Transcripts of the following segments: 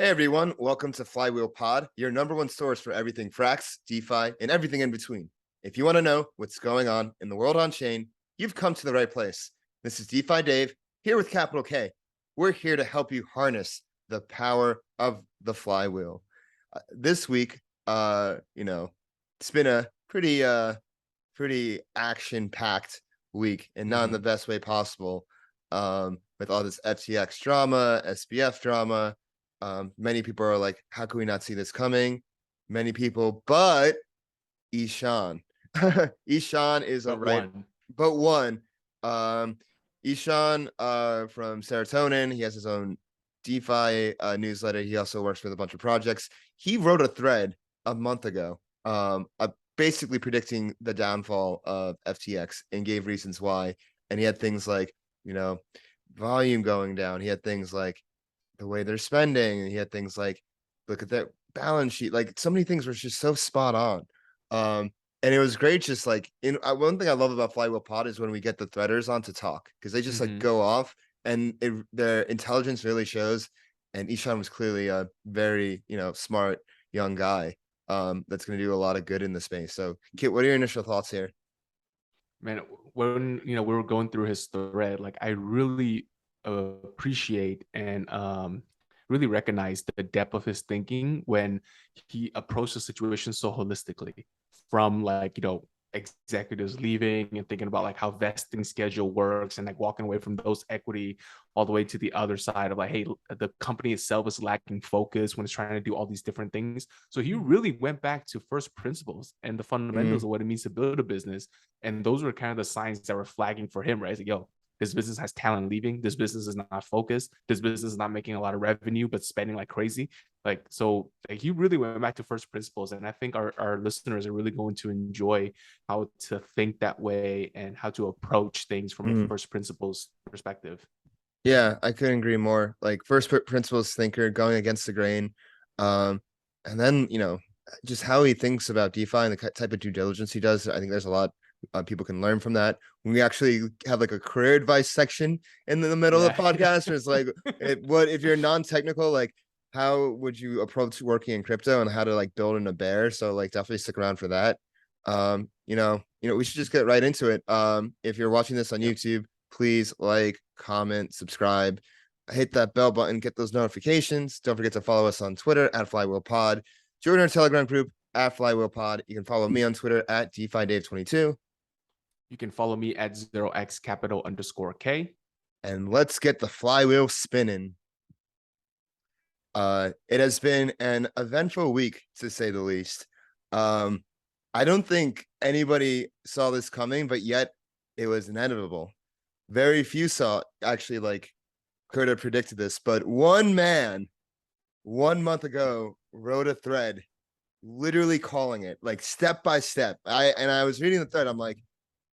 Hey everyone, welcome to Flywheelpod, your number one source for everything Frax, DeFi, and everything in between. If you want to know what's going on in the world on chain, you've come to the right place. This is DeFi Dave, here with Capital K. We're here to help you harness the power of the flywheel. This week, it's been a pretty action-packed week, and not in the best way possible. With all this FTX drama, SBF drama. Many people are like, how can we not see this coming? Many people, but Ishan. Ishan is a but one. Ishan from Serotonin, he has his own DeFi newsletter. He also works with a bunch of projects. He wrote a thread a month ago, basically predicting the downfall of FTX and gave reasons why. And he had things like, volume going down. He had things like the way they're spending, and he had things like, look at that balance sheet. Like, so many things were just so spot on. And it was great. Just like one thing I love about Flywheelpod is when we get the threaders on to talk, because they just like go off, and their intelligence really shows. And Ishan was clearly a very smart young guy that's going to do a lot of good in the space. So Kiet, what are your initial thoughts here? Man, when we were going through his thread, like I really appreciate and really recognize the depth of his thinking when he approached the situation so holistically, from like executives leaving and thinking about like how vesting schedule works, and like walking away from those equity, all the way to the other side of like, hey, the company itself is lacking focus when it's trying to do all these different things. So he really went back to first principles and the fundamentals of what it means to build a business, and those were kind of the signs that were flagging for him, right? It's like, yo, this business has talent leaving. This business is not focused. This business is not making a lot of revenue, but spending like crazy. Like, so like, he really went back to first principles. And I think our listeners are really going to enjoy how to think that way and how to approach things from a first principles perspective. Yeah, I couldn't agree more. Like, first principles thinker, going against the grain. And then, just how he thinks about DeFi and the type of due diligence he does. I think there's a lot people can learn from that. When we actually have like a career advice section in the middle of the podcast, where it's like, what if you're non-technical, like how would you approach working in crypto and how to like build in a bear? So like definitely stick around for that. We should just get right into it. If you're watching this on YouTube, please like, comment, subscribe, hit that bell button, get those notifications. Don't forget to follow us on Twitter at Flywheelpod. Join our Telegram group at Flywheelpod. You can follow me on Twitter at DeFi Dave 22. You can follow me at 0xcapital_K. And let's get the flywheel spinning. It has been an eventful week, to say the least. I don't think anybody saw this coming, but yet it was inevitable. Very few could have predicted this, but one man 1 month ago wrote a thread literally calling it, like, step by step. I was reading the thread. I'm like,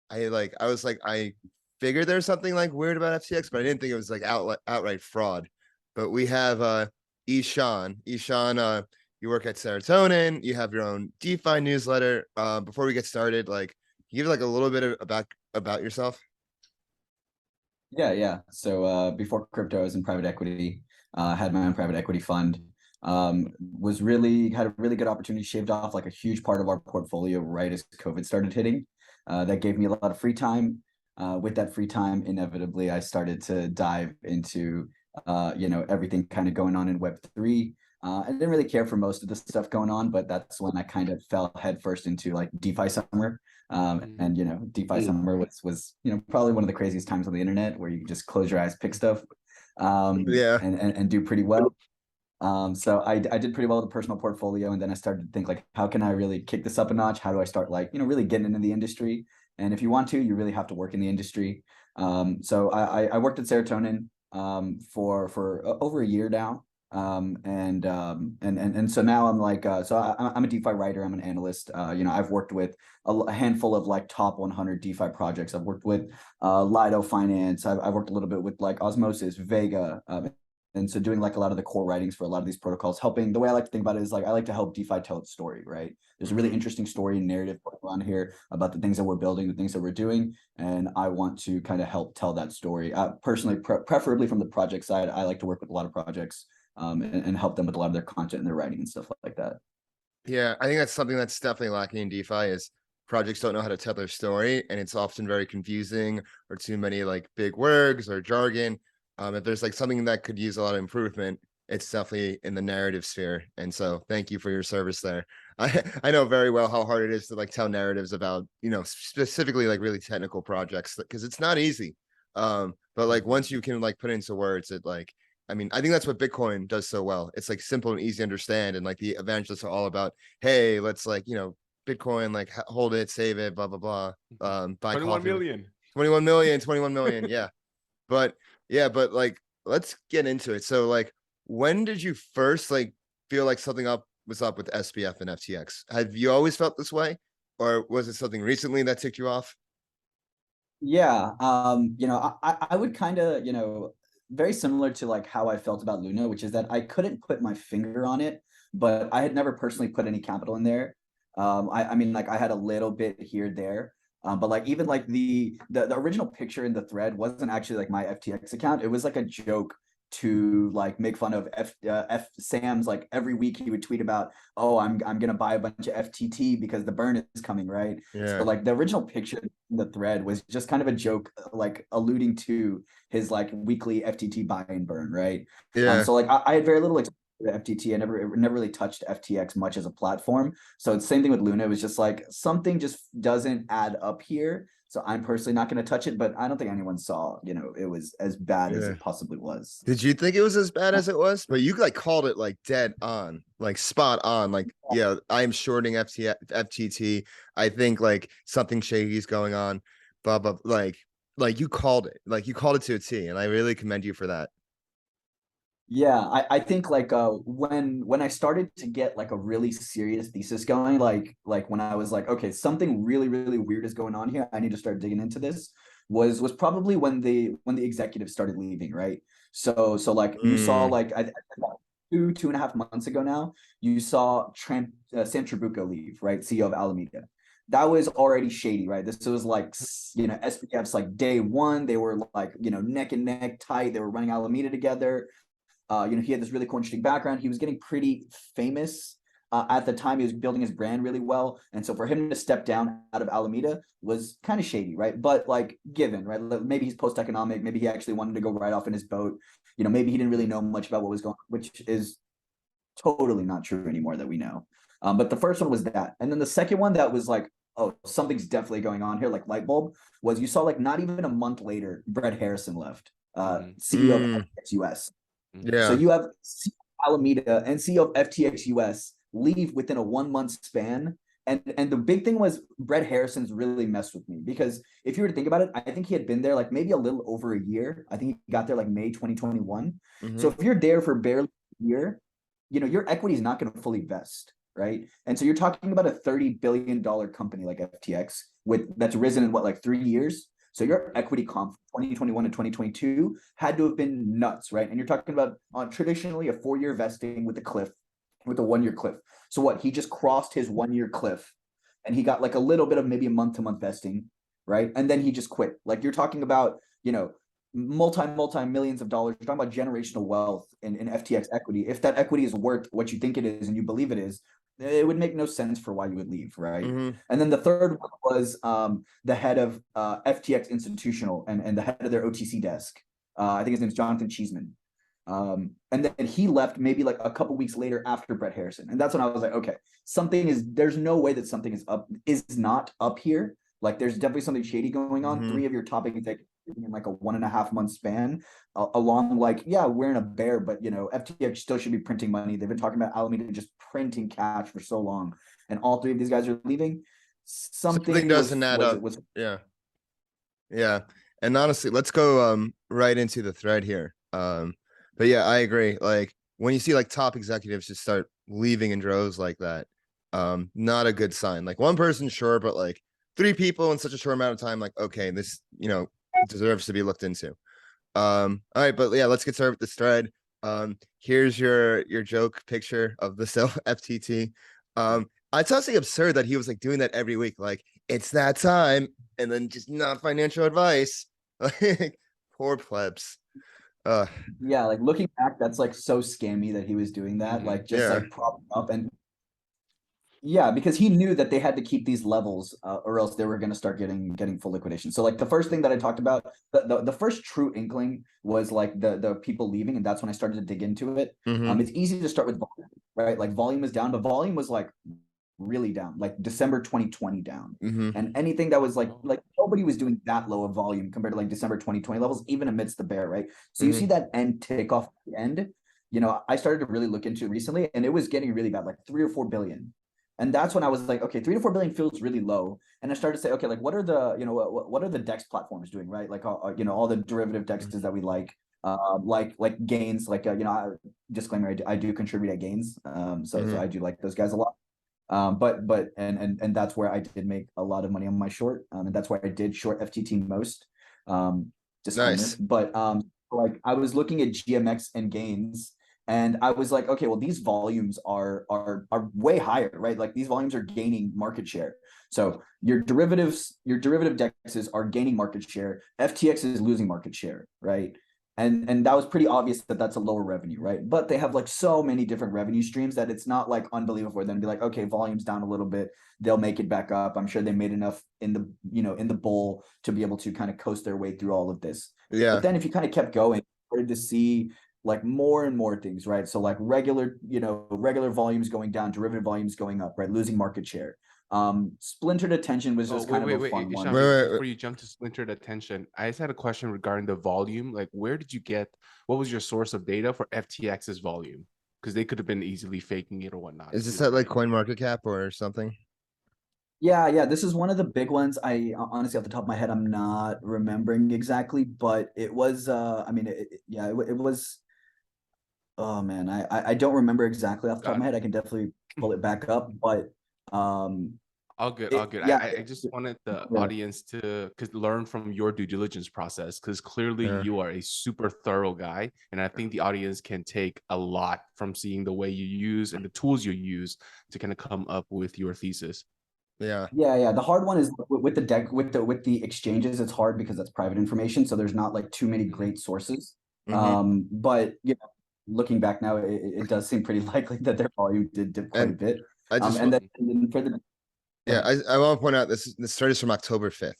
I figured there's something like weird about FTX, but I didn't think it was like outright fraud. But we have Ishan. Ishan, you work at Serotonin. You have your own DeFi newsletter. Before we get started, like, can you give like a little bit about yourself? Yeah. So before crypto, I was in private equity. Had my own private equity fund. Had a really good opportunity. Shaved off like a huge part of our portfolio right as COVID started hitting. That gave me a lot of free time. With that free time, inevitably, I started to dive into everything kind of going on in Web3. I didn't really care for most of the stuff going on, but that's when I kind of fell headfirst into like DeFi summer. And DeFi summer was probably one of the craziest times on the internet, where you can just close your eyes, pick stuff, and do pretty well. So I did pretty well with the personal portfolio, and then I started to think like, how can I really kick this up a notch? How do I start really getting into the industry? And if you want to, you really have to work in the industry. So I worked at Serotonin for over a year now. And so now I'm like, I'm a DeFi writer. I'm an analyst. I've worked with a handful of like top 100 DeFi projects. I've worked with Lido Finance. I've worked a little bit with like Osmosis, Vega, and so doing like a lot of the core writings for a lot of these protocols, helping. The way I like to think about it is like, I like to help DeFi tell its story, right? There's a really interesting story and narrative going on here about the things that we're building, the things that we're doing, and I want to kind of help tell that story. Personally, preferably from the project side. I like to work with a lot of projects. and help them with a lot of their content and their writing and stuff like that. Yeah, I think that's something that's definitely lacking in DeFi is projects don't know how to tell their story, and it's often very confusing or too many like big words or jargon. If there's like something that could use a lot of improvement, it's definitely in the narrative sphere. And so thank you for your service there. I know very well how hard it is to like tell narratives about, specifically like really technical projects because it's not easy. But like once you can like put it into words, I think that's what Bitcoin does so well. It's like simple and easy to understand. And like the evangelists are all about, hey, let's like, Bitcoin, like hold it, save it, blah, blah, blah. Buy 21 coffee. million. 21 million, 21 million. Yeah. But like, let's get into it. So like, when did you first like feel like something was up with SBF and FTX? Have you always felt this way? Or was it something recently that ticked you off? Yeah, I would kind of, very similar to like how I felt about Luna, which is that I couldn't put my finger on it, but I had never personally put any capital in there. I mean, like I had a little bit here, there, but like even like the original picture in the thread wasn't actually like my FTX account. It was like a joke to like make fun of F Sam's. Like every week he would tweet about, oh, I'm gonna buy a bunch of FTT because the burn is coming, right? Yeah. So like the original picture in the thread was just kind of a joke, like alluding to his like weekly FTT buy and burn, right? Yeah. So like I had very little experience with FTT. I never really touched FTX much as a platform. So it's the same thing with Luna. It was just like something just doesn't add up here. So I'm personally not going to touch it, but I don't think anyone saw, it was as bad as it possibly was. Did you think it was as bad as it was? But you like called it like dead on, like spot on. Like, yeah, I'm shorting FTT. I think like something shady is going on. Blah blah. Like you called it. Like you called it to a T, and I really commend you for that. Yeah, I think like when I started to get like a really serious thesis going, like when I was like, okay, something really, really weird is going on here. I need to start digging into this, was probably when the executives started leaving, right? So like you saw like I 2.5 months ago now, you saw Sam Trabucco leave, right? CEO of Alameda. That was already shady, right? This was like, SBF's like day one. They were like, neck and neck tight. They were running Alameda together. He had this really cool, interesting background. He was getting pretty famous at the time. He was building his brand really well. And so for him to step down out of Alameda was kind of shady, right? But like given, right? Maybe he's post-economic. Maybe he actually wanted to go right off in his boat. Maybe he didn't really know much about what was going on, which is totally not true anymore that we know. But the first one was that. And then the second one that was like, oh, something's definitely going on here, like light bulb, was you saw like not even a month later, Brett Harrison left, CEO of FTX US. Yeah. So you have CEO of Alameda and CEO of FTX US leave within a 1 month span. And the big thing was Brett Harrison's really messed with me, because if you were to think about it, I think he had been there like maybe a little over a year. I think he got there like May 2021. So if you're there for barely a year, your equity is not going to fully vest, right? And so you're talking about a $30 billion company like FTX that's risen in what, like 3 years? So your equity comp 2021 to 2022 had to have been nuts, right? And you're talking about traditionally a 4-year vesting with a 1-year cliff. So what? He just crossed his 1-year cliff, and he got like a little bit of maybe a month-to-month vesting, right? And then he just quit. Like you're talking about, multi millions of dollars. You're talking about generational wealth in FTX equity. If that equity is worth what you think it is and you believe it is, it would make no sense for why you would leave, right? And then the third one was the head of FTX Institutional and the head of their OTC desk. I think his name is Jonathan Cheeseman. And then he left maybe like a couple weeks later after Brett Harrison. And that's when I was like, okay, there's no way that something is not up here. Like there's definitely something shady going on. 3 of your top executives in like a 1.5 month span, along like, yeah, we're in a bear, but FTX still should be printing money. They've been talking about Alameda just printing cash for so long, and all 3 of these guys are leaving. Something doesn't add up. Yeah. And honestly, let's go right into the thread here. But yeah, I agree. Like when you see like top executives just start leaving in droves like that, not a good sign. Like one person, sure, but like 3 people in such a short amount of time, like, okay, this, deserves to be looked into. All right, but yeah, let's get started with this thread. Here's your joke picture of the self FTT. It's honestly absurd that he was like doing that every week, like it's that time, and then just not financial advice. Like poor plebs. Yeah, like looking back, that's like so scammy that he was doing that, like just Yeah. like propping up. And yeah, because he knew that they had to keep these levels, or else they were going to start getting full liquidation. So like the first thing that I talked about, the first true inkling was like the people leaving, and that's when I started to dig into it. Mhm. It's easy to start with volume, right? Like volume was down, but volume was like really down, like December 2020 down. Mhm. And anything that was like nobody was doing that low of volume compared to like December 2020 levels, even amidst the bear, right? So you see that end tick off the end. You know, I started to really look into it recently, and it was getting really bad, like 3 or 4 billion. And that's when I was like, okay, 3 to 4 billion feels really low. And I started to say, okay, like what are the, you know, what are the DEX platforms doing, right? Like, you know, all the derivative DEXs that we like Gains, like, you know, disclaimer, I do contribute at Gains. So I do like those guys a lot. But that's where I did make a lot of money on my short. And that's why I did short FTT most. Disclaimer. Nice. But like I was looking at GMX and Gains, and I was like, okay, well, these volumes are way higher, right? Like these volumes are gaining market share. So your derivative DEXs are gaining market share. FTX is losing market share, right? And that was pretty obvious that that's a lower revenue, right? But they have like so many different revenue streams that it's not like unbelievable for them to be like, okay, volume's down a little bit, they'll make it back up. I'm sure they made enough in the, you know, in the bull to be able to kind of coast their way through all of this. Yeah. But then if you kind of kept going, started to see like more and more things, right? So like regular volumes going down, derivative volumes going up, right? Losing market share. Splintered attention was just kind of a fun one. Ishan, before you jump to splintered attention, I just had a question regarding the volume. Like, where did you get, what was your source of data for FTX's volume? Because they could have been easily faking it or whatnot. Is this at like CoinMarketCap or something? Yeah, this is one of the big ones. I honestly, off the top of my head, I'm not remembering exactly, but it was I mean, it was. Oh man, I don't remember exactly off the top of my head. I can definitely pull it back up, but all good. Yeah, I just wanted the audience to learn from your due diligence process, because clearly you are a super thorough guy, and I think the audience can take a lot from seeing the way you use and the tools you use to kind of come up with your thesis. Yeah. The hard one is with the deck with the exchanges. It's hard because that's private information, so there's not like too many great sources. But you know, looking back now, it does seem pretty likely that their volume did dip quite a bit. I just and then for the I want to point out this started from October 5th.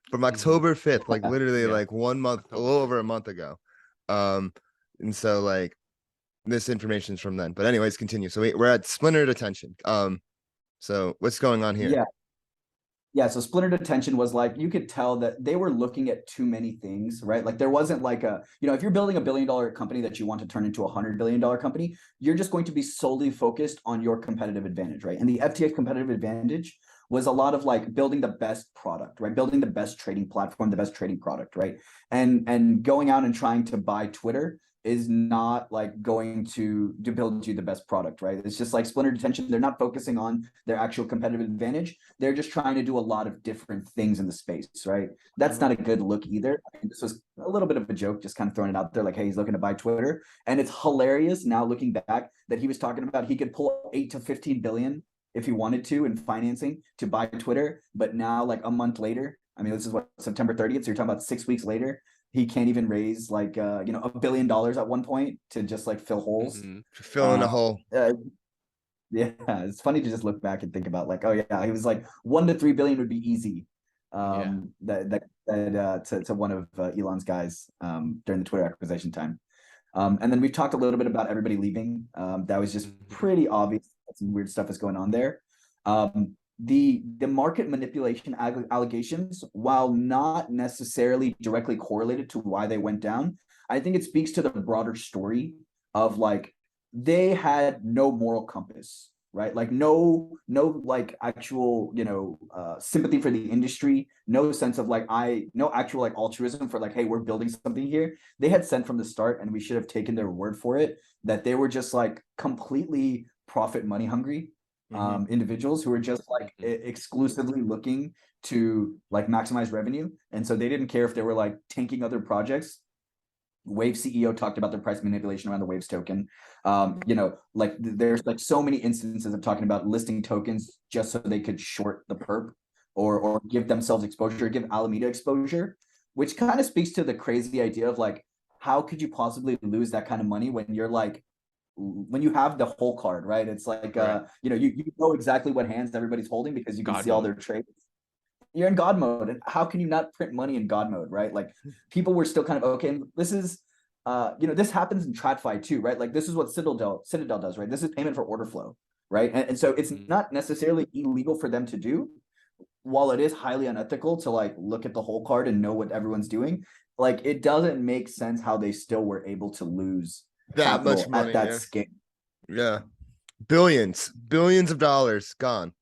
From October 5th, like literally like 1 month, a little over a month ago. And so like this information is from then. But anyways, continue. So we're at splintered attention. So what's going on here? Yeah, so splintered attention was like, you could tell that they were looking at too many things, right? Like there wasn't like a, you know, if you're building $1 billion company that you want to turn into $100 billion company, you're just going to be solely focused on your competitive advantage, right? And the FTX competitive advantage was a lot of like building the best product, right? Building the best trading platform, the best trading product, right? And going out and trying to buy Twitter is not like going to build you the best product, right? It's just like splintered attention. They're not focusing on their actual competitive advantage. They're just trying to do a lot of different things in the space, right? That's not a good look either. I mean, this was a little bit of a joke, just kind of throwing it out there like, hey, he's looking to buy Twitter. And it's hilarious now looking back that he was talking about he could pull 8 to 15 billion if he wanted to in financing to buy Twitter. But now like a month later, I mean, this is what, September 30th. So you're talking about 6 weeks later, he can't even raise like you know, $1 billion at one point to just like fill holes. Filling a hole. Yeah, it's funny to just look back and think about like, oh yeah, he was like 1 to 3 billion would be easy. That to one of Elon's guys during the Twitter acquisition time. And then we've talked a little bit about everybody leaving. That was just pretty obvious that some weird stuff is going on there. The market manipulation allegations, while not necessarily directly correlated to why they went down, I think it speaks to the broader story of like they had no moral compass, right? Like no like actual, you know, sympathy for the industry, no sense of like no actual like altruism for like, hey, we're building something here. They had said from the start, and we should have taken their word for it, that they were just like completely profit money hungry. Individuals who were just like exclusively looking to like maximize revenue. And so they didn't care if they were like tanking other projects. Wave CEO talked about their price manipulation around the Waves token. You know, like there's like so many instances of talking about listing tokens just so they could short the perp or give themselves exposure, give Alameda exposure, which kind of speaks to the crazy idea of like, how could you possibly lose that kind of money when you're like, when you have the whole card, right? It's like, Right. you know exactly what hands everybody's holding because you can God see all mode. their trades. You're in God mode, and how can you not print money in God mode, right? Like people were still kind of okay. This is, this happens in TradFi too, right? Like this is what Citadel does, right? This is payment for order flow, right? And so it's not necessarily illegal for them to do, while it is highly unethical to like look at the whole card and know what everyone's doing. Like it doesn't make sense how they still were able to lose That much capital money, at that yeah. scale. Yeah. Billions of dollars gone.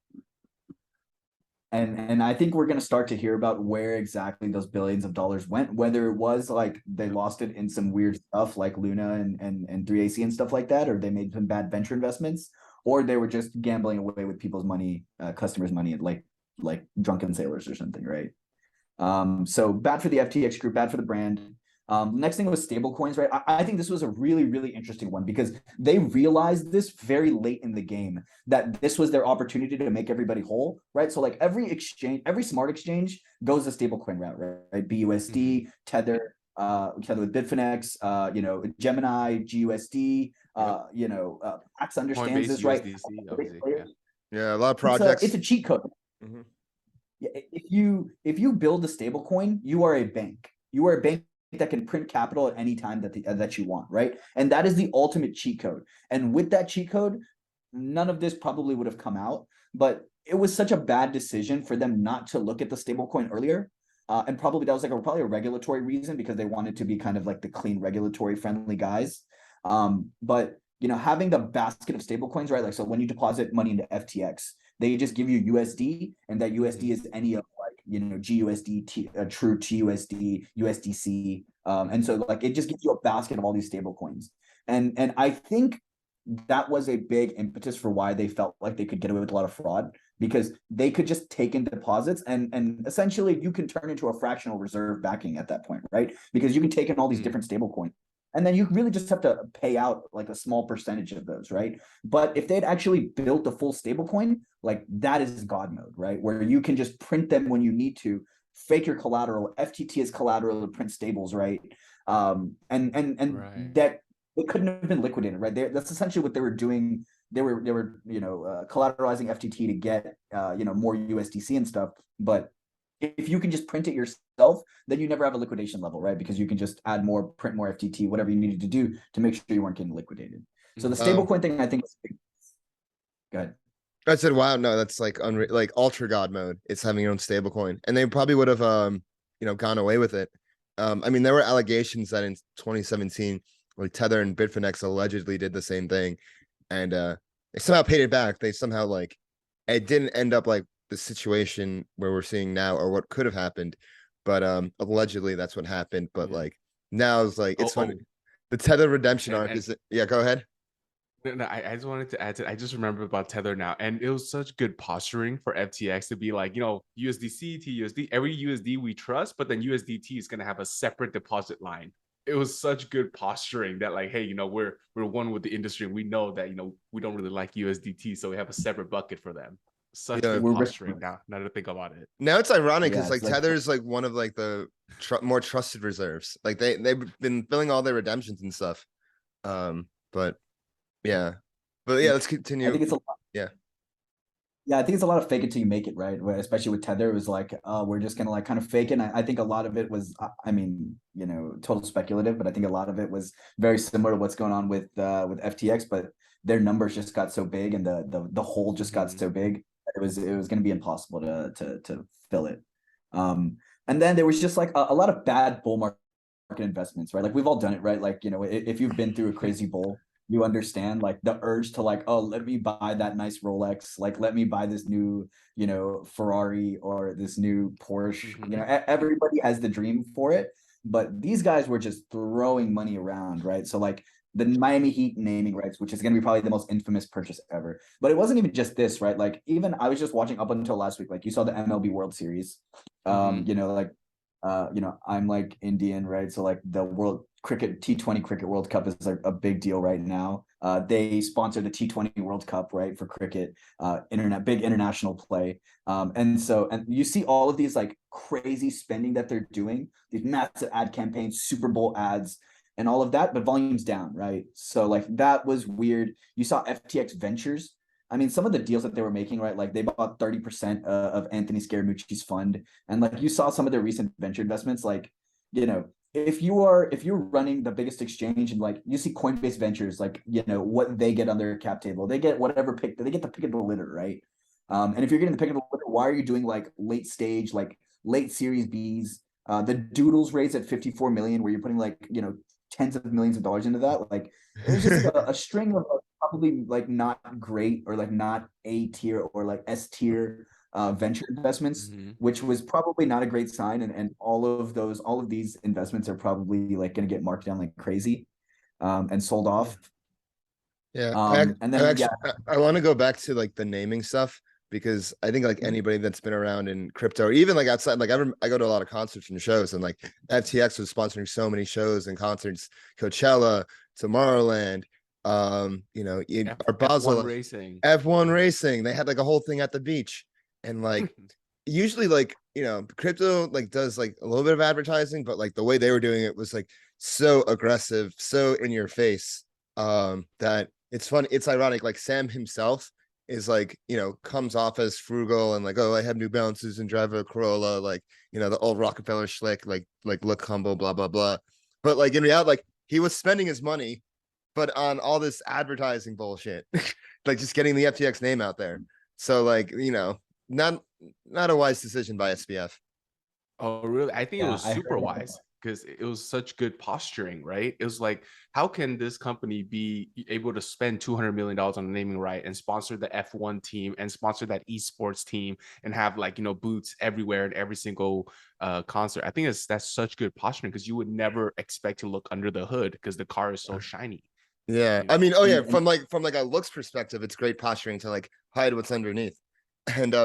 And I think we're going to start to hear about where exactly those billions of dollars went, whether it was like they lost it in some weird stuff like Luna and 3AC and stuff like that, or they made some bad venture investments, or they were just gambling away with people's money, customers' money, like drunken sailors or something, right? So bad for the FTX group, bad for the brand. Next thing was stablecoins, right? I think this was a really, really interesting one because they realized this very late in the game that this was their opportunity to make everybody whole, right? So like every exchange, every smart exchange goes the stablecoin route, right? BUSD, Tether, Tether with Bitfinex, Gemini, GUSD, Frax understands Coinbase, this, right? USDC, obviously, yeah. Yeah, a lot of projects. It's a cheat code. Mhm. Yeah, if you build a stable coin, you are a bank. You are a bank that can print capital at any time that you want, right? And that is the ultimate cheat code. And with that cheat code, none of this probably would have come out. But it was such a bad decision for them not to look at the stable coin earlier. And probably that was like probably a regulatory reason because they wanted to be kind of like the clean, regulatory friendly guys. But having the basket of stable coins, right? Like so when you deposit money into FTX, they just give you USD, and that USD is any of GUSD, True TUSD, USDC, and so like it just gives you a basket of all these stable coins, and I think that was a big impetus for why they felt like they could get away with a lot of fraud because they could just take in deposits and essentially you can turn into a fractional reserve backing at that point, right? Because you can take in all these different stable coins. And then you really just have to pay out like a small percentage of those, right? But if they'd actually built a full stablecoin, like that is God mode, right? Where you can just print them when you need to, fake your collateral, FTT is collateral to print stables, right? And Right. that it couldn't have been liquidated, right? That's essentially what they were doing. They were collateralizing FTT to get more USDC and stuff, but if you can just print it yourself, then you never have a liquidation level, right? Because you can just add more, print more FTT, whatever you needed to do to make sure you weren't getting liquidated. So the stablecoin thing, I think, is big. Go ahead. I said, wow, no, that's like like ultra god mode. It's having your own stablecoin, and they probably would have gone away with it. I mean, there were allegations that in 2017, like Tether and Bitfinex allegedly did the same thing, and they somehow paid it back. They somehow like it didn't end up like the situation where we're seeing now or what could have happened, but allegedly that's what happened. But like now it's like it's funny. The Tether redemption arc is yeah, go ahead. No, I just wanted to add to I just remember about Tether now, and it was such good posturing for FTX to be like, USDC, TUSD, every USD we trust, but then USDT is going to have a separate deposit line. It was such good posturing that like, hey, we're one with the industry, and we know that we don't really like USDT, so we have a separate bucket for them. Such good posturing now to think about it. Now it's ironic because like Tether is like one of like the more trusted reserves. Like they've been filling all their redemptions and stuff. But yeah, let's continue. I think it's a lot. Yeah, I think it's a lot of fake it till you make it, right? Where, especially with Tether, it was like, we're just gonna like kind of fake it. And I think a lot of it was, I mean, total speculative, but I think a lot of it was very similar to what's going on with FTX. But their numbers just got so big, and the hole just got so big that it was going to be impossible to fill it. And then there was just like a lot of bad bull market investments, right? Like we've all done it, right? Like if you've been through a crazy bull, you understand like the urge to like, oh, let me buy that nice Rolex, like let me buy this new Ferrari or this new Porsche. Everybody has the dream for it, but these guys were just throwing money around, right? So like the Miami Heat naming rights, which is going to be probably the most infamous purchase ever. But it wasn't even just this, right? Like even I was just watching up until last week, like you saw the MLB World Series. I'm like Indian, right? So like the World Cricket T20 Cricket World Cup is like a big deal right now. They sponsored the T20 World Cup, right, for cricket, big international play. And you see all of these like crazy spending that they're doing, these massive ad campaigns, Super Bowl ads. and all of that, but volume's down, right? So like that was weird. You saw FTX Ventures. I mean, some of the deals that they were making, right? Like they bought 30% of Anthony Scaramucci's fund, and like you saw some of their recent venture investments. Like, you know, if you're running the biggest exchange and like you see Coinbase Ventures, like you know what they get on their cap table, they get whatever pick, they get the pick of the litter, right? And if you're getting the pick of the litter, why are you doing like late stage, like late Series Bs? The Doodles raised at 54 million, where you're putting like you know tens of millions of dollars into that. Like it was just like a string of probably like not great or like not A tier or like S tier venture investments, which was probably not a great sign. And all of these investments are probably like going to get marked down like crazy and sold off. Yeah. And then I want to go back to like the naming stuff, because I think like anybody that's been around in crypto, or even like outside, like I go to a lot of concerts and shows, and like FTX was sponsoring so many shows and concerts, Coachella, Tomorrowland, you know, our Basel F1 racing. They had like a whole thing at the beach, and like usually like you know crypto like does like a little bit of advertising, but like the way they were doing it was like so aggressive, so in your face, that it's funny. It's ironic. Like Sam himself is like, you know, comes off as frugal and like, oh, I have New Balances and drive a Corolla, like, you know, the old Rockefeller schlick, like look humble, blah, blah, blah. But like in reality, like he was spending his money, but on all this advertising bullshit, like just getting the FTX name out there. So like, you know, not a wise decision by SBF. Oh, really? I think it was super wise, because it was such good posturing, right? It was like, how can this company be able to spend $200 million on a naming right and sponsor the F1 team and sponsor that esports team and have like, you know, booths everywhere in every single concert? I think that's such good posturing, because you would never expect to look under the hood because the car is so shiny. Yeah. You know? I mean, oh yeah, from like a looks perspective, it's great posturing to like hide what's underneath. And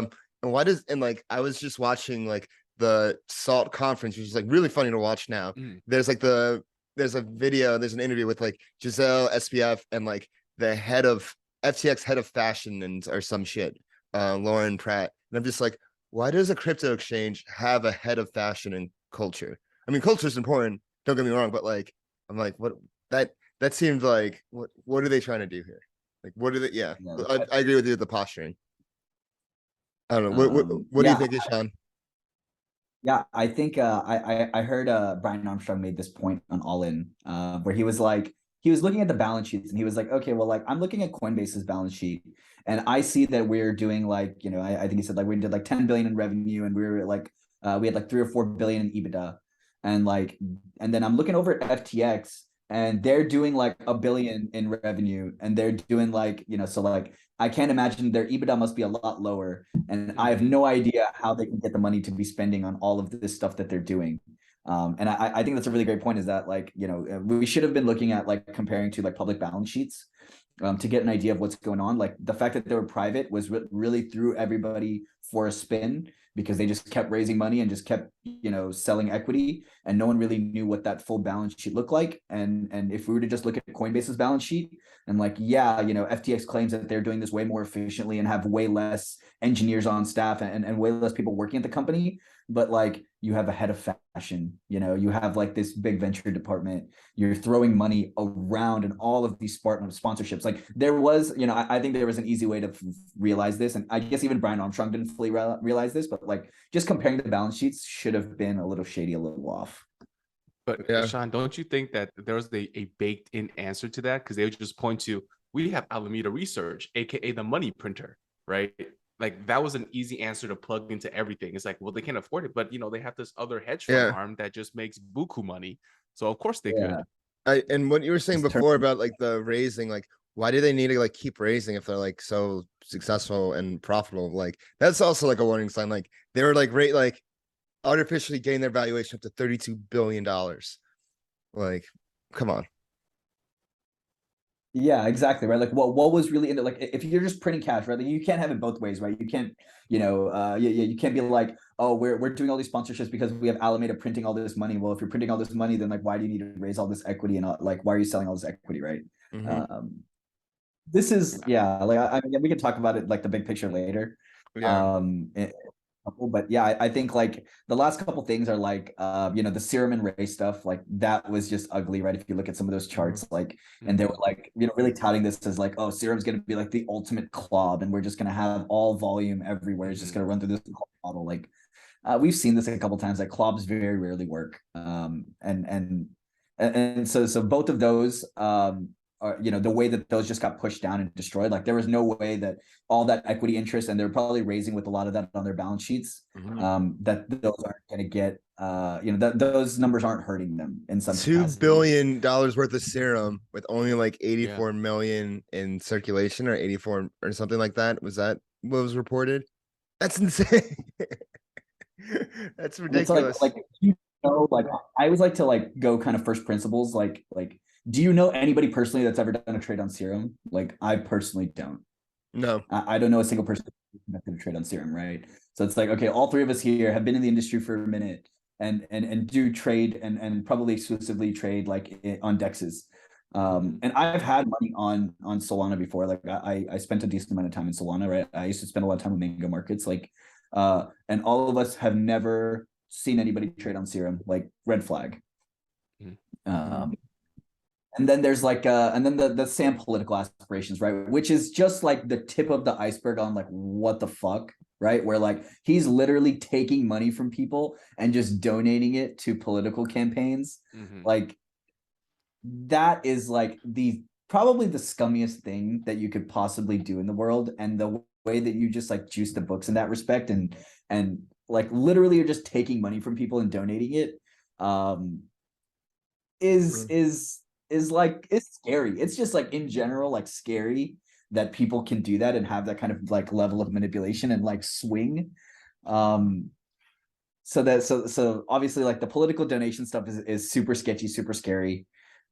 like I was just watching like the SALT conference, which is like really funny to watch now. There's like there's an interview with like Giselle, SBF, and like the head of FTX head of fashion and or some shit, Lauren Pratt. And I'm just like, why does a crypto exchange have a head of fashion and culture? I mean, culture is important, don't get me wrong, but like I'm like, what that seemed like what are they trying to do here? Like what are they? Yeah. I agree with you with the posturing. I don't know. What do you think, Ishan? Yeah, I think I heard Brian Armstrong made this point on All In, where he was looking at the balance sheets and he was like, okay, well, like I'm looking at Coinbase's balance sheet and I see that we're doing like, you know, I think he said like we did like 10 billion in revenue and we were like we had like 3 or 4 billion in EBITDA, and then I'm looking over at FTX and they're doing like 1 billion in revenue and they're doing like, you know, so like I can't imagine their EBITDA must be a lot lower. And I have no idea how they can get the money to be spending on all of this stuff that they're doing. And I think that's a really great point, is that like, you know, we should have been looking at like comparing to like public balance sheets to get an idea of what's going on. Like the fact that they were private was really threw everybody for a spin, because they just kept raising money and just kept, you know, selling equity, and no one really knew what that full balance sheet looked like. And if we were to just look at Coinbase's balance sheet and like, yeah, you know, FTX claims that they're doing this way more efficiently and have way less engineers on staff and way less people working at the company. But like you have a head of fashion, you know, you have like this big venture department, you're throwing money around and all of these sponsorships. Like there was, you know, I think there was an easy way to realize this. And I guess even Brian Armstrong didn't fully realize this, but like just comparing the balance sheets should have been a little shady, a little off. But yeah. Sean, don't you think that there was a baked in answer to that? Because they would just point to, we have Alameda Research, aka the money printer, right? Like that was an easy answer to plug into everything. It's like, well, they can't afford it, but you know, they have this other hedge fund arm that just makes buku money. So of course they could. And what you were saying before about like the raising, like why do they need to like keep raising if they're like so successful and profitable? Like that's also like a warning sign. Like they were like artificially getting their valuation up to $32 billion. Like, come on. Yeah, exactly. Right. Like what was really in it? Like if you're just printing cash, right? Like you can't have it both ways, right? You can't, you know, you can't be like, oh, we're doing all these sponsorships because we have Alameda printing all this money. Well, if you're printing all this money, then like why do you need to raise all this equity and like why are you selling all this equity, right? This is like I mean we can talk about it like the big picture later. couple, but yeah, I think like the last couple things are like the Serum and Ray stuff, like that was just ugly, right? If you look at some of those charts, like, and they were like, really touting this as like, oh, Serum's gonna be like the ultimate club, and we're just gonna have all volume everywhere. It's just gonna run through this model. Like we've seen this a couple times, like clubs very rarely work. And so both of those are, the way that those just got pushed down and destroyed, like there was no way that all that equity interest, and they're probably raising with a lot of that on their balance sheets, that those aren't going to get, that those numbers aren't hurting them in some $2 billion worth of Serum with only like 84 million in circulation, or 84 or something like that. Was that what was reported? That's insane. That's ridiculous. Like like I always like to like go kind of first principles, like do you know anybody personally that's ever done a trade on Serum? Like I personally don't. No, I don't know a single person that's going to trade on Serum, right? So it's like, okay, all three of us here have been in the industry for a minute and do trade and probably exclusively trade like on DEXs. And I've had money on Solana before. Like I spent a decent amount of time in Solana, right? I used to spend a lot of time with Mango markets, like, and all of us have never seen anybody trade on Serum, like red flag. And then there's like and then the Sam political aspirations, right? Which is just like the tip of the iceberg on like what the fuck, right? Where like he's literally taking money from people and just donating it to political campaigns. Like that is like probably the scummiest thing that you could possibly do in the world. And the way that you just like juice the books in that respect, and like literally you're just taking money from people and donating it, is like, it's scary. It's just like in general, like scary that people can do that and have that kind of like level of manipulation and like swing. So obviously like the political donation stuff is super sketchy, super scary.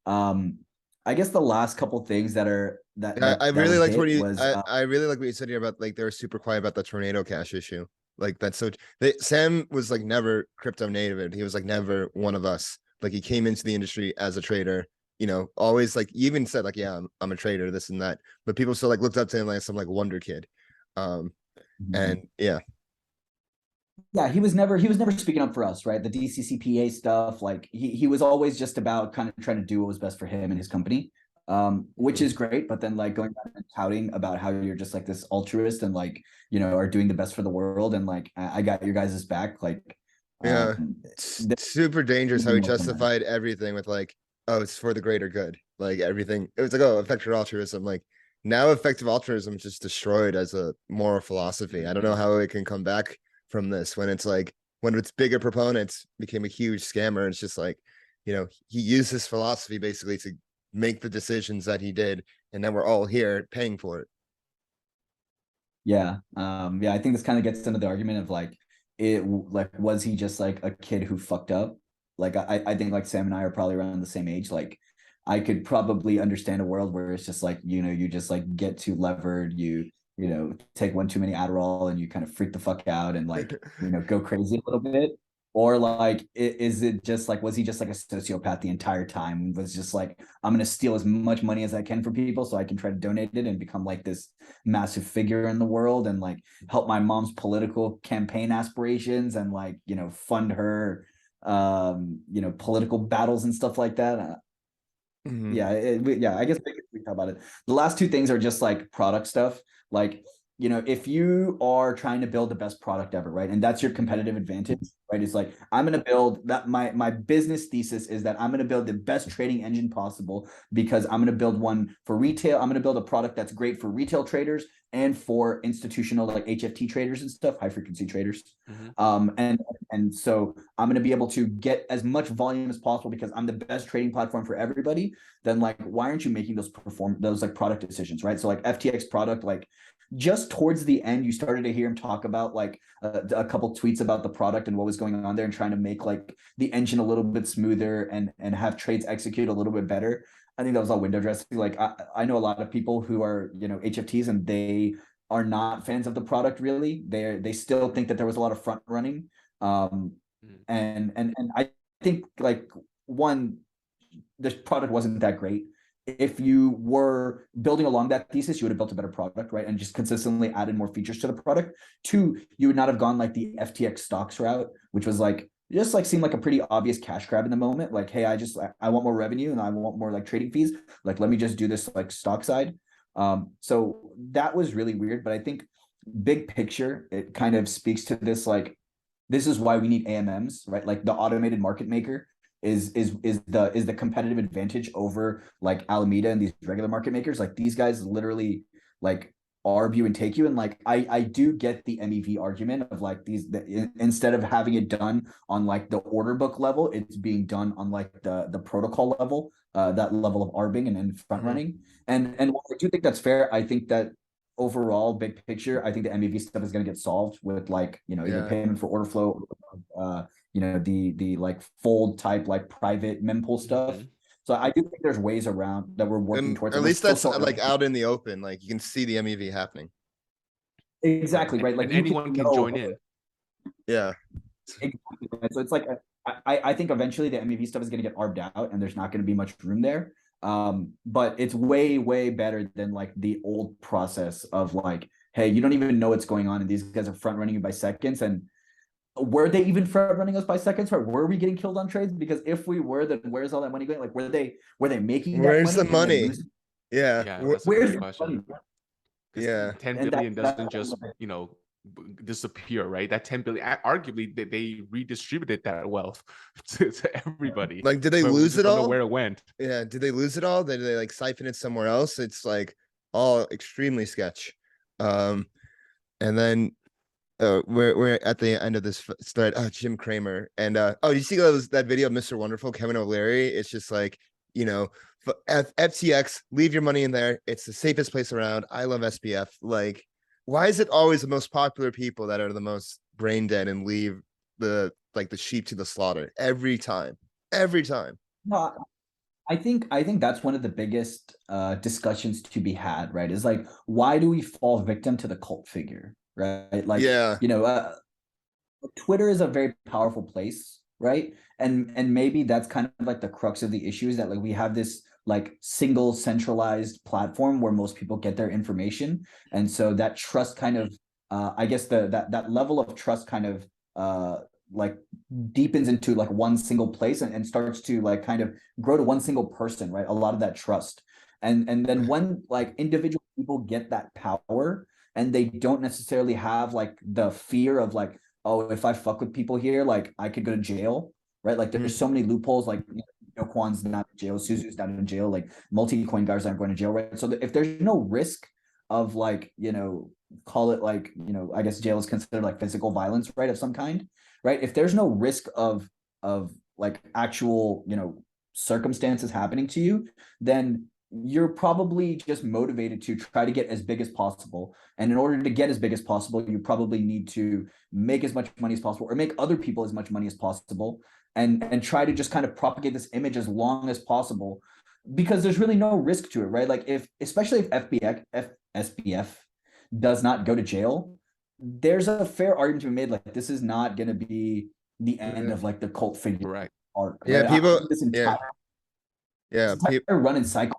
I guess the last couple things that are I really liked what you I really like what you said here about like they were super quiet about the Tornado Cash issue. Like that's so Sam was like never crypto native. He was like never one of us. Like he came into the industry as a trader, always like he even said like, yeah, I'm a trader, this and that. But people still like looked up to him like some like wonder kid. And yeah, he was never speaking up for us, right? The DCCPA stuff, like he was always just about kind of trying to do what was best for him and his company, which is great. But then like going back and touting about how you're just like this altruist and like, are doing the best for the world, and like I got your guys' back, like super dangerous how he justified everything with like, oh, it's for the greater good. Like everything, it was like, oh, effective altruism. Like now effective altruism is just destroyed as a moral philosophy. I don't know how it can come back from this when it's like, when its bigger proponents became a huge scammer. It's just like, he used his philosophy basically to make the decisions that he did, and then we're all here paying for it. I think this kind of gets into the argument of like, was he just like a kid who fucked up? Like I think like Sam and I are probably around the same age. Like I could probably understand a world where it's just like, you just like get too levered, you take one too many Adderall and you kind of freak the fuck out and like, go crazy a little bit. Or like, is it just like, was he just like a sociopath the entire time? Was just like, I'm going to steal as much money as I can from people so I can try to donate it and become like this massive figure in the world and like help my mom's political campaign aspirations and like, fund her, political battles and stuff like that. I guess we talk about it. The last two things are just like product stuff. Like, if you are trying to build the best product ever, right? And that's your competitive advantage, right? It's like, I'm going to build that. My business thesis is that I'm going to build the best trading engine possible because I'm going to build one for retail. I'm going to build a product that's great for retail traders and for institutional like HFT traders and stuff, high frequency traders. And so I'm going to be able to get as much volume as possible because I'm the best trading platform for everybody. Then like, why aren't you making those like product decisions, right? So like FTX product, like just towards the end, you started to hear him talk about like a couple tweets about the product and what was going on there and trying to make like the engine a little bit smoother and have trades execute a little bit better. I think that was all window dressing. Like I know a lot of people who are, HFTs and they are not fans of the product really. They still think that there was a lot of front running. And I think like one, the product wasn't that great. if you were building along that thesis, you would have built a better product, right? And just consistently added more features to the product. Two, you would not have gone like the FTX stocks route, which was like, just like seemed like a pretty obvious cash grab in the moment. Like, hey, I want more revenue and I want more like trading fees. Like, let me just do this like stock side. So that was really weird. But I think big picture, it kind of speaks to this, like, this is why we need AMMs, right? Like the automated market maker is the competitive advantage over like Alameda and these regular market makers. Like these guys literally like arb you and take you. And like I do get the MEV argument of like instead of having it done on like the order book level, it's being done on like the protocol level, that level of arbing and front running. And while I do think that's fair, I think that overall big picture, I think the MEV stuff is going to get solved with like, either payment for order flow, the like fold type, like private mempool stuff. So I do think there's ways around that we're working towards. Or at least that's like out in the open. Like you can see the MEV happening. Exactly, right. Like and anyone can join in. Yeah. Exactly. So it's like, I think eventually the MEV stuff is going to get arbed out and there's not going to be much room there. But it's way, way better than like the old process of like, hey, you don't even know what's going on and these guys are front running you by seconds. And were they even front running us by seconds, or were we getting killed on trades? Because if we were, then where's all that money going? Like, were they making where's that money? the money? Yeah. Where's the money? Yeah. 10 billion doesn't just, disappear, right? That 10 billion, arguably they redistributed that wealth to everybody. Like, did they lose it all? Where it went? Yeah. Did they lose it all? Did they like siphon it somewhere else? It's like all extremely sketch. And then we're at the end of this thread. Jim Cramer and you see that video of Mr. Wonderful, Kevin O'Leary? It's just like, FTX, leave your money in there. It's the safest place around. I love SBF. Like, why is it always the most popular people that are the most brain dead and leave the sheep to the slaughter every time? No, I think that's one of the biggest discussions to be had, right? Is like, why do we fall victim to the cult figure, right? Like, Twitter is a very powerful place, right? And maybe that's kind of like the crux of the issue, is that like we have this like single centralized platform where most people get their information, and so that trust kind of I guess that level of trust kind of like deepens into like one single place and starts to like kind of grow to one single person, right? A lot of that trust. And then when like individual people get that power and they don't necessarily have like the fear of like, oh, if I fuck with people here, like I could go to jail, right? Like there's so many loopholes, like Kwan's not in jail, Suzu's not in jail, like multi-coin guys aren't going to jail, right? So if there's no risk of like, call it like, I guess jail is considered like physical violence, right? Of some kind, right? If there's no risk of like actual, circumstances happening to you, then you're probably just motivated to try to get as big as possible. And in order to get as big as possible, you probably need to make as much money as possible or make other people as much money as possible and try to just kind of propagate this image as long as possible, because there's really no risk to it, right? Like especially if SBF does not go to jail, there's a fair argument to be made like this is not going to be the end of like the cult figure, right? Art, yeah, right? people. This entire run in cycle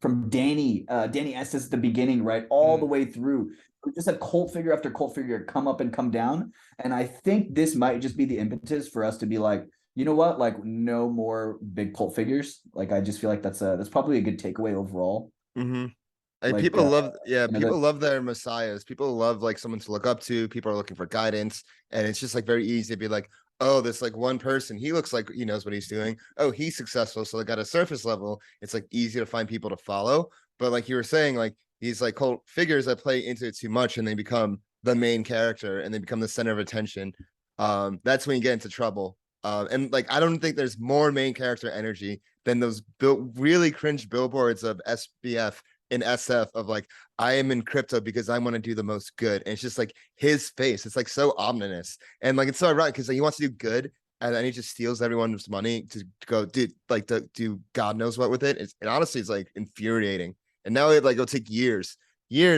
from Danny Estes at the beginning, right, all the way through. We just had cult figure after cult figure come up and come down, and I think this might just be the impetus for us to be like, you know what, like no more big cult figures. Like I just feel like that's probably a good takeaway overall. And Like, people love, people love their messiahs. People love like someone to look up to. People are looking for guidance, and it's just like very easy to be like, oh, this like one person, he looks like he knows what he's doing. Oh, he's successful. So like at a surface level, it's like easy to find people to follow. But like you were saying, like these like cult figures that play into it too much and they become the main character and they become the center of attention. That's when you get into trouble. And like I don't think there's more main character energy than those really cringe billboards of SBF in SF of like, I am in crypto because I want to do the most good. And it's just like his face. It's like so ominous. And like, it's so ironic because like, he wants to do good and then he just steals everyone's money to go do God knows what with it. It honestly is like infuriating. And now it'll take years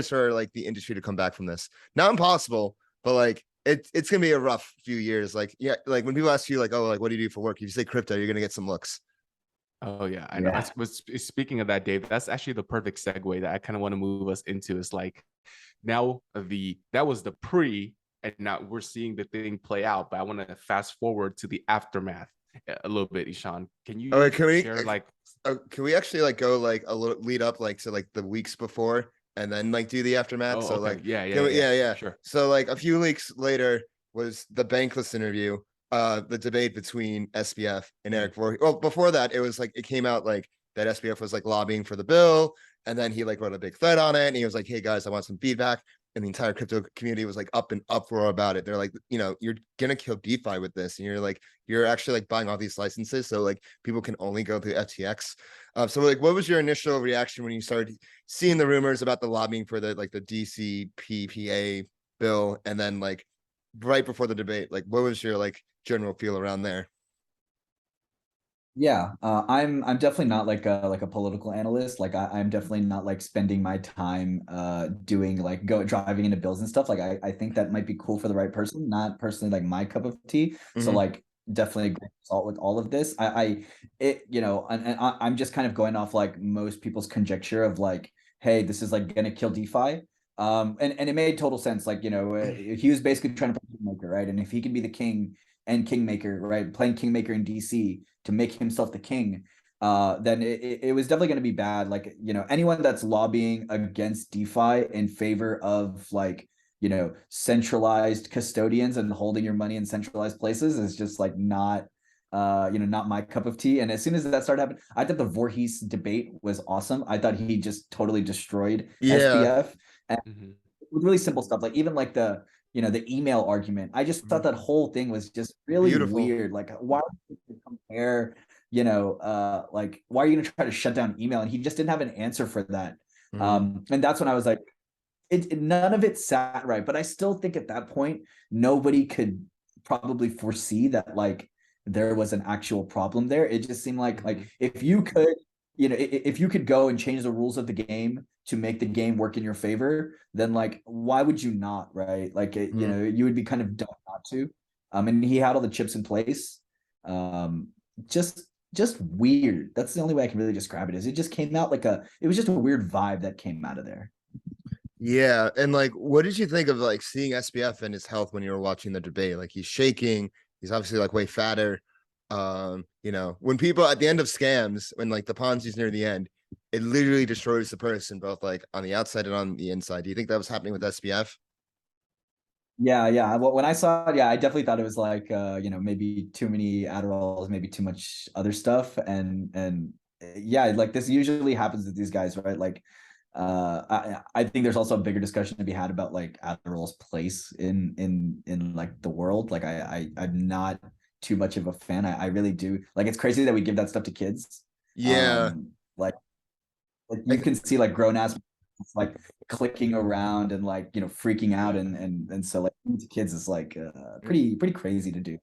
for like the industry to come back from this. Not impossible, but like it's gonna be a rough few years. Like, yeah, like when people ask you like, oh, like what do you do for work? If you say crypto, you're gonna get some looks. Oh yeah, I know. Speaking of that, Dave, that's actually the perfect segue that I kind of want to move us into. It's like now that was the pre, and now we're seeing the thing play out. But I want to fast forward to the aftermath a little bit, Ishan. Can you Okay, share like? can we actually like go like a little lead up like to like the weeks before and then like do the aftermath? Oh, So okay, like yeah, sure. So like a few weeks later was the bankless interview, the debate between SBF and Eric Voorhees. Well, before that, it was like it came out like that SBF was like lobbying for the bill, and then he like wrote a big thread on it, and he was like, "Hey guys, I want some feedback." And the entire crypto community was like up and uproar about it. They're like, you're gonna kill DeFi with this, and you're actually like buying all these licenses, so like people can only go through FTX. So like, what was your initial reaction when you started seeing the rumors about the lobbying for the like the DCPPA bill, and then like right before the debate, like what was your like general feel around there? Yeah, I'm definitely not like a political analyst. Like I'm definitely not like spending my time doing like driving into bills and stuff. Like I think that might be cool for the right person, not personally like my cup of tea. So like definitely a great result with all of this. I'm just kind of going off like most people's conjecture of like, hey, this is like gonna kill DeFi. And it made total sense. Like, he was basically trying to play kingmaker, right? And if he can be the king and kingmaker, right, playing kingmaker in DC to make himself the king, then it was definitely going to be bad. Like, anyone that's lobbying against DeFi in favor of like, centralized custodians and holding your money in centralized places is just like not not my cup of tea. And as soon as that started happening, I thought the Voorhees debate was awesome. I thought he just totally destroyed SBF. And with really simple stuff, like even like the email argument. I just thought that whole thing was just really weird. Like, why would you compare, like, why are you gonna try to shut down email? And he just didn't have an answer for that. And that's when I was like, none of it sat right. But I still think at that point, nobody could probably foresee that like there was an actual problem there. It just seemed like if you could, if you could go and change the rules of the game to make the game work in your favor, then like why would you not, right? Like you would be kind of dumb not to. And he had all the chips in place. Just weird. That's the only way I can really describe it. Is it just came out like it was just a weird vibe that came out of there. Yeah, and like, what did you think of like seeing SBF and his health when you were watching the debate? Like, he's shaking. He's obviously like way fatter. When people at the end of scams, when like the Ponzi's near the end, it literally destroys the person both like on the outside and on the inside. Do you think that was happening with SBF? Yeah. Well, when I saw it, yeah, I definitely thought it was like maybe too many Adderalls, maybe too much other stuff, and yeah, like this usually happens with these guys, right? Like I think there's also a bigger discussion to be had about like Adderall's place in like the world. Like I'm not too much of a fan. I really do like, it's crazy that we give that stuff to kids. Yeah. Like you can see like grown ass like clicking around and like freaking out, and so like to kids is like pretty crazy to do.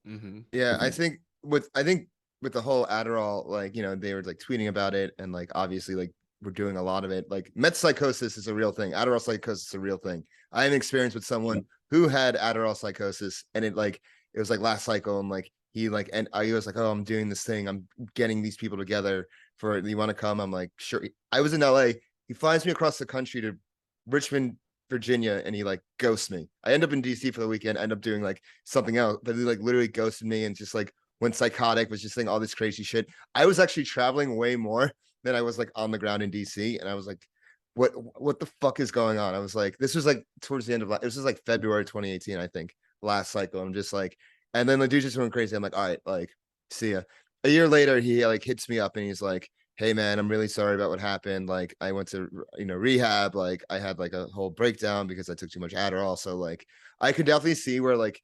Yeah, I think with the whole Adderall, like they were like tweeting about it, and like obviously like we're doing a lot of it. Like psychosis is a real thing. Adderall psychosis is a real thing. I have experience with someone who had Adderall psychosis, and it was like last cycle, and like he was like, oh, I'm doing this thing. I'm getting these people together for it. You want to come? I'm like, sure. I was in LA. He flies me across the country to Richmond, Virginia, and he like ghosts me. I end up in DC for the weekend, end up doing like something else, but he like literally ghosted me and just like went psychotic, was just saying all this crazy shit. I was actually traveling way more than I was like on the ground in DC, and I was like, what the fuck is going on? I was like, this was like towards the end of this was like February 2018, I think, last cycle. I'm just like, and then the dude just went crazy. I'm like, all right, like, see ya. A year later, he like hits me up and he's like, hey man, I'm really sorry about what happened. Like I went to rehab. Like I had like a whole breakdown because I took too much Adderall. So like I could definitely see where like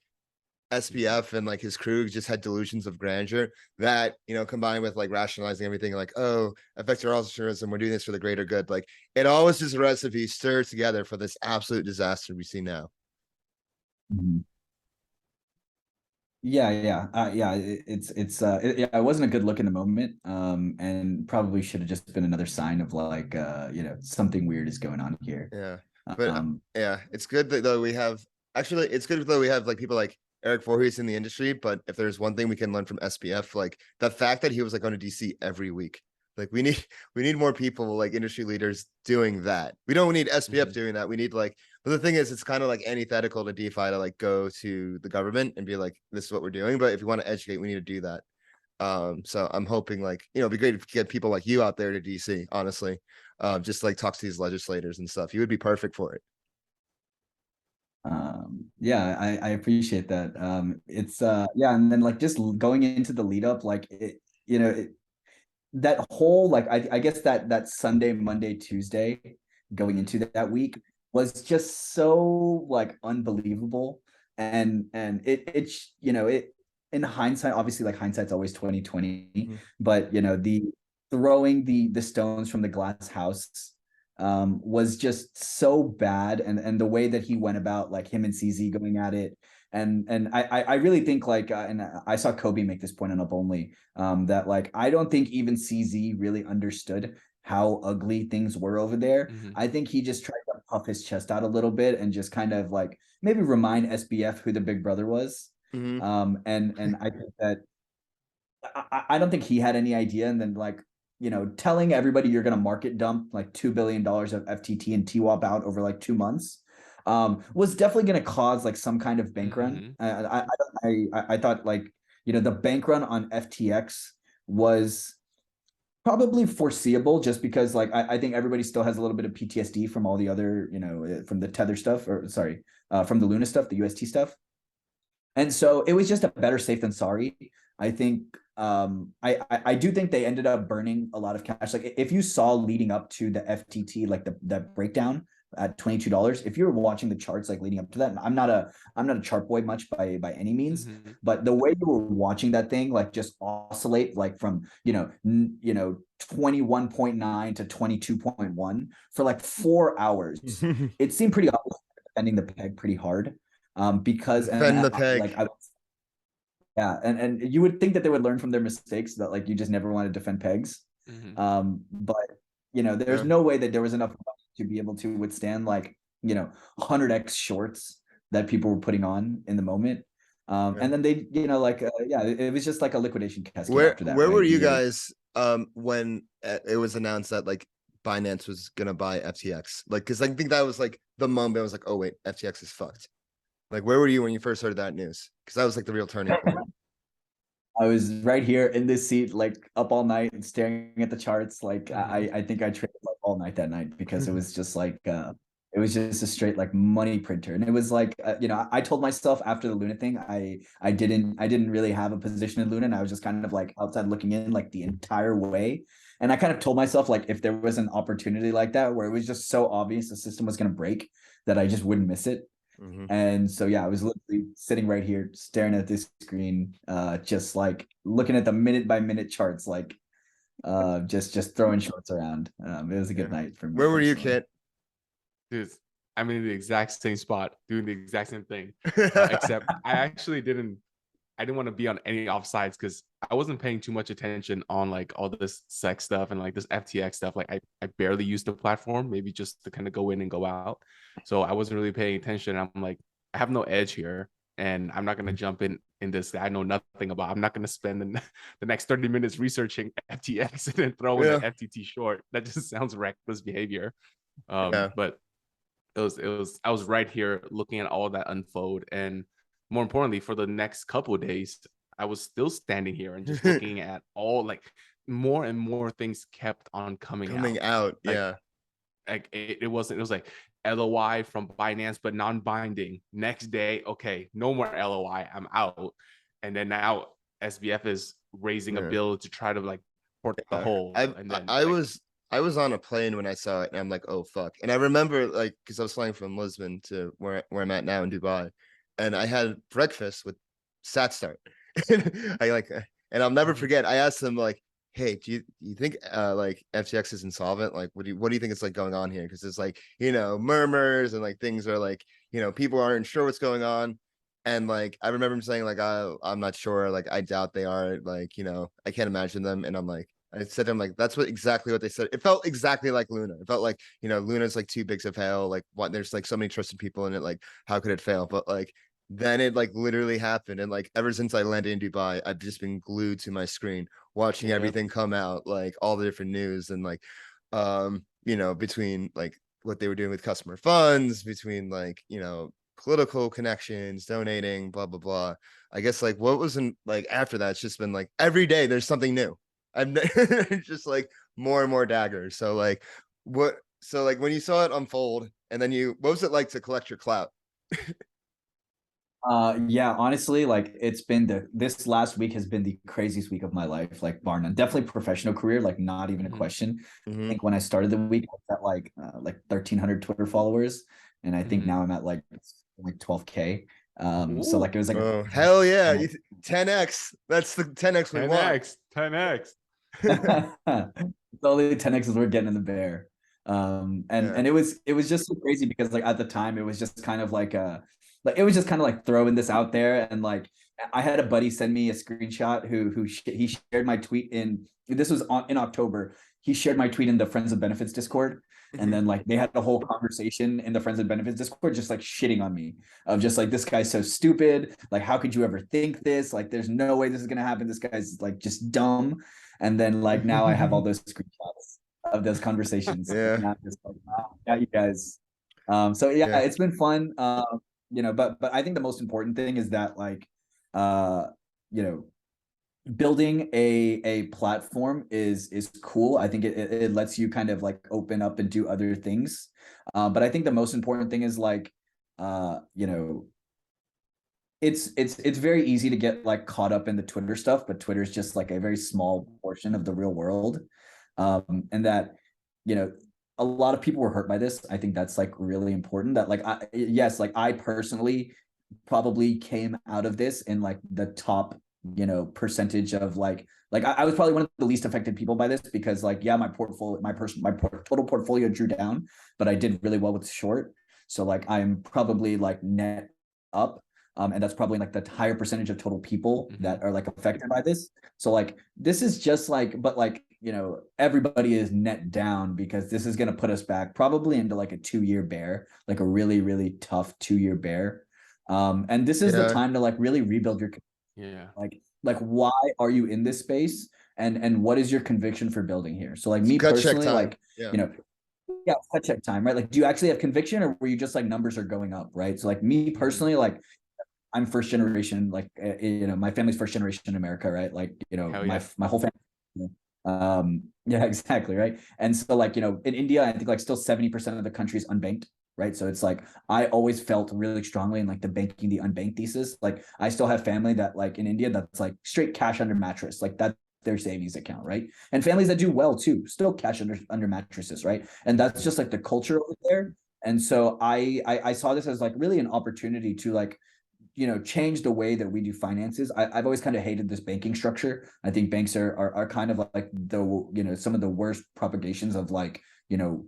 SBF and like his crew just had delusions of grandeur that combined with like rationalizing everything, like, oh, effective altruism, we're doing this for the greater good. Like it always just a recipe stirred together for this absolute disaster we see now. Yeah. It wasn't a good look in the moment, and probably should have just been another sign of like something weird is going on here. Yeah, but yeah, it's good that though we have like people like Eric Voorhees in the industry, but if there's one thing we can learn from SBF, like the fact that he was like going to DC every week. Like we need more people like industry leaders doing that. We don't need SBF doing that. We need like, but the thing is, it's kind of like antithetical to DeFi to like go to the government and be like, this is what we're doing. But if you want to educate, we need to do that. So I'm hoping like, it'd be great to get people like you out there to DC, honestly. Just like talk to these legislators and stuff. You would be perfect for it. Yeah, I appreciate that. It's yeah, and then like just going into the lead up, like that whole like I guess that Sunday, Monday, Tuesday going into that week was just so like unbelievable. And it in hindsight, obviously like hindsight's always 2020, but the throwing the stones from the glass house was just so bad, and the way that he went about, like him and CZ going at it, and I really think like and I saw Kobe make this point on Up Only, that like I don't think even CZ really understood how ugly things were over there. I think he just tried to puff his chest out a little bit and just kind of like maybe remind SBF who the big brother was. And I think that I don't think he had any idea, and then like telling everybody you're going to market dump like $2 billion of FTT and TWAP out over like 2 months was definitely going to cause like some kind of bank run. I thought like, the bank run on FTX was probably foreseeable, just because like I think everybody still has a little bit of PTSD from all the other, from the Tether stuff, or sorry, from the Luna stuff, the UST stuff. And so it was just a better safe than sorry. I think I do think they ended up burning a lot of cash. Like if you saw leading up to the FTT, like that breakdown at $22, if you were watching the charts like leading up to that, and I'm not a chart boy much by any means, but the way you were watching that thing like just oscillate like from 21.9 to 22.1 for like 4 hours, it seemed pretty obvious defending the peg pretty hard, because defend the peg. Yeah, and you would think that they would learn from their mistakes, that like you just never want to defend pegs. But there's no way that there was enough to be able to withstand like 100x shorts that people were putting on in the moment. And then they it was just like a liquidation cascade after that. Where were you guys when it was announced that like Binance was gonna buy FTX? Like, because I think that was like the moment I was like, oh wait, FTX is fucked. Like, where were you when you first heard that news? Because that was like the real turning point. I was right here in this seat, like up all night and staring at the charts. Like I think I traded like all night that night, because it was just like it was just a straight like money printer. And it was like I told myself after the Luna thing, I didn't really have a position in Luna, and I was just kind of like outside looking in like the entire way. And I kind of told myself like if there was an opportunity like that where it was just so obvious the system was going to break, that I just wouldn't miss it. And so yeah, I was literally sitting right here staring at this screen, just like looking at the minute by minute charts, like just throwing shorts around. It was a good night for me. Where were you, Kiet? Dude, I'm in the exact same spot doing the exact same thing, except I didn't want to be on any offsides, because I wasn't paying too much attention on like all this sex stuff and like this FTX stuff. Like I barely used the platform, maybe just to kind of go in and go out. So I wasn't really paying attention. I'm like, I have no edge here, and I'm not going to jump in this that I know nothing about. I'm not going to spend the next 30 minutes researching FTX and then throw in an FTT short. That just sounds reckless behavior. But it was I was right here looking at all that unfold, and more importantly, for the next couple of days, I was still standing here and just looking at all like more and more things kept on coming out. Like it was like LOI from Binance, but non-binding. Next day, okay, no more LOI, I'm out. And then now SBF is raising a bill to try to like port the whole. I was on a plane when I saw it, and I'm like, oh fuck. And I remember like, because I was flying from Lisbon to where I'm at now in Dubai, and I had breakfast with Satsstart. And I'll never forget, I asked them like, hey, do you think like FTX is insolvent? Like, what do you think is like going on here? Because it's like, murmurs and like things are like, people aren't sure what's going on. And like, I remember him saying like, I'm not sure. Like, I doubt they are. Like, I can't imagine them. And I'm like, I said to him like, that's exactly what they said. It felt exactly like Luna. It felt like, Luna's like too big to fail. Like, what? There's like so many trusted people in it. Like, how could it fail? But like, then it like literally happened. And like ever since I landed in Dubai, I've just been glued to my screen, watching Yeah. everything come out, like all the different news and like you know, between like what they were doing with customer funds, between like, you know, political connections, donating, blah blah blah. I guess like what wasn't like after that, it's just been like every day there's something new. It's just like more and more daggers. So like what so like when you saw it unfold and then you what was it like to collect your clout? Yeah, honestly, like it's been this last week has been the craziest week of my life, like bar none. Definitely professional career, like not even a Mhm. question. I Mhm. think when I started the week, I was at like 1,300 Twitter followers, and I think Mhm. now I'm at like 12K. So like it was like Oh hell yeah, a 10x. That's the 10x we want. 10x, 10x. it's only 10x we're getting in the bear. Yeah. And it was just so crazy because like at the time it was just kind of like it was just kind of like throwing this out there. And like I had a buddy send me a screenshot he shared my tweet this was in October. He shared my tweet in the Friends of Benefits Discord. And then like they had a whole conversation in the Friends of Benefits Discord, just like shitting on me of just like, this guy's so stupid. Like, how could you ever think this? Like, there's no way this is gonna happen. This guy's like just dumb. And then like now I have all those screenshots of those conversations. Yeah. And I'm just like, wow, yeah, you guys. So yeah, Yeah. it's been fun. You know, but I think the most important thing is that like you know, building a platform is cool. I think it lets you kind of like open up and do other things. But I think the most important thing is like you know, it's very easy to get like caught up in the Twitter stuff, but Twitter is just like a very small portion of the real world. And that, you know, a lot of people were hurt by this. I think that's like really important that like yes, like I personally probably came out of this in like the top, you know, percentage of like I was probably one of the least affected people by this because like yeah, my total portfolio drew down, but I did really well with short. So like I'm probably like net up. And that's probably like the higher percentage of total people that are like affected by this. So like this is just like, but like, you know, everybody is net down because this is going to put us back probably into like a 2-year bear, like a really, really tough 2-year bear. And this is the Yeah. time to like really rebuild your, Yeah. like why are you in this space? And what is your conviction for building here? So like me Gut check personally, time. like, Yeah. you know, yeah, gut check time, right? Like, do you actually have conviction or were you just like numbers are going up, right? So like me personally, like I'm first generation, like, you know, my family's first generation in America, right? Like, you know, Hell yeah. my whole family. Yeah, exactly, right. And so like, you know, in India, I think like still 70% of the country is unbanked, right? So it's like I always felt really strongly in like the banking the unbanked thesis. Like I still have family that like in India that's like straight cash under mattress, like that's their savings account, right? And families that do well too, still cash under mattresses, right? And that's just like the culture over there. And so I saw this as like really an opportunity to like, you know, change the way that we do finances. I've always kind of hated this banking structure. I think banks are kind of like the, you know, some of the worst propagations of like, you know,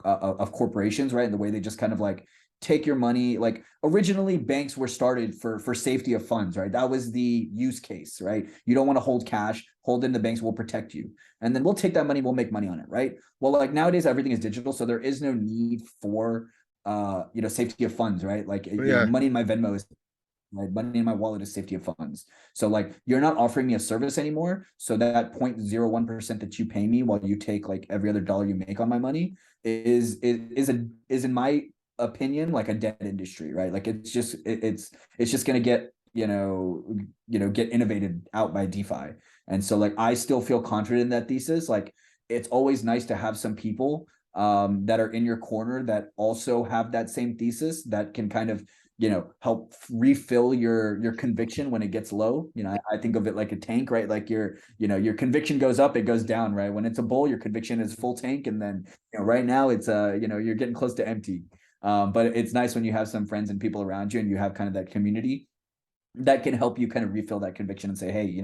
of corporations, right? And the way they just kind of like take your money. Like originally banks were started for safety of funds, right? That was the use case, right? You don't want to hold cash, hold in the banks, will protect you. And then we'll take that money, we'll make money on it, right? Well, like nowadays everything is digital, so there is no need for you know, safety of funds, right? Like you know, Yeah. money in my Venmo is my money in my wallet is safety of funds. So like you're not offering me a service anymore. So that 0.01% that you pay me while you take like every other dollar you make on my money is in my opinion like a dead industry, right? Like it's just it's just gonna get get innovated out by DeFi. And so like I still feel confident in that thesis. Like it's always nice to have some people that are in your corner that also have that same thesis that can kind of help refill your conviction when it gets low. I think of it like a tank, right? Like your conviction goes up, it goes down, right? When it's a bull, your conviction is full tank, and then right now it's you're getting close to empty. But it's nice when you have some friends and people around you and you have kind of that community that can help you kind of refill that conviction and say, hey,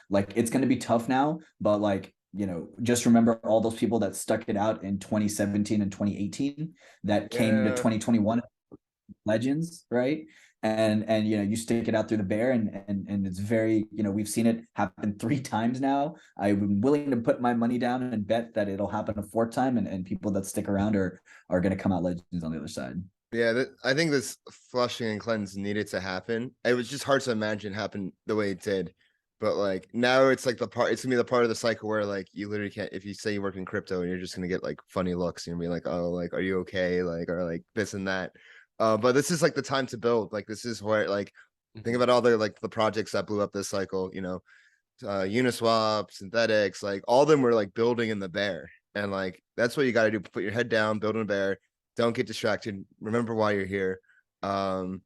like it's going to be tough now, but like just remember all those people that stuck it out in 2017 and 2018 that came to 2021 legends, right? And you stick it out through the bear, and it's very, we've seen it happen 3 times now. I'm willing to put my money down and bet that it'll happen a 4th time, and people that stick around are going to come out legends on the other side. Yeah, I think this flushing and cleanse needed to happen. It was just hard to imagine happen the way it did. But like now it's like it's gonna be the part of the cycle where like you literally can't, if you say you work in crypto and you're just gonna get like funny looks and you're like, oh, like, are you okay? Like, or like this and that. But this is like the time to build. Like this is where like think about all the projects that blew up this cycle, Uniswap, synthetics, like all of them were like building in the bear. And like that's what you gotta do. Put your head down, build in a bear, don't get distracted, remember why you're here. And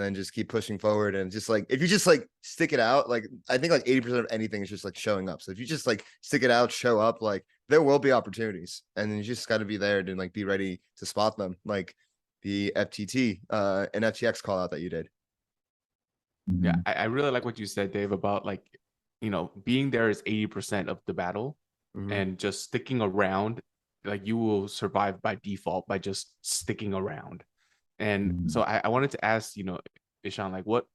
then just keep pushing forward. And just like if you just like stick it out, like I think like 80% of anything is just like showing up. So if you just like stick it out, show up, like there will be opportunities. And then you just gotta be there to like be ready to spot them, like the FTT and FTX call out that you did. Yeah, I really like what you said, Dave, about like, being there is 80% of the battle, and just sticking around, like you will survive by default by just sticking around. And so I wanted to ask, Ishan, like, what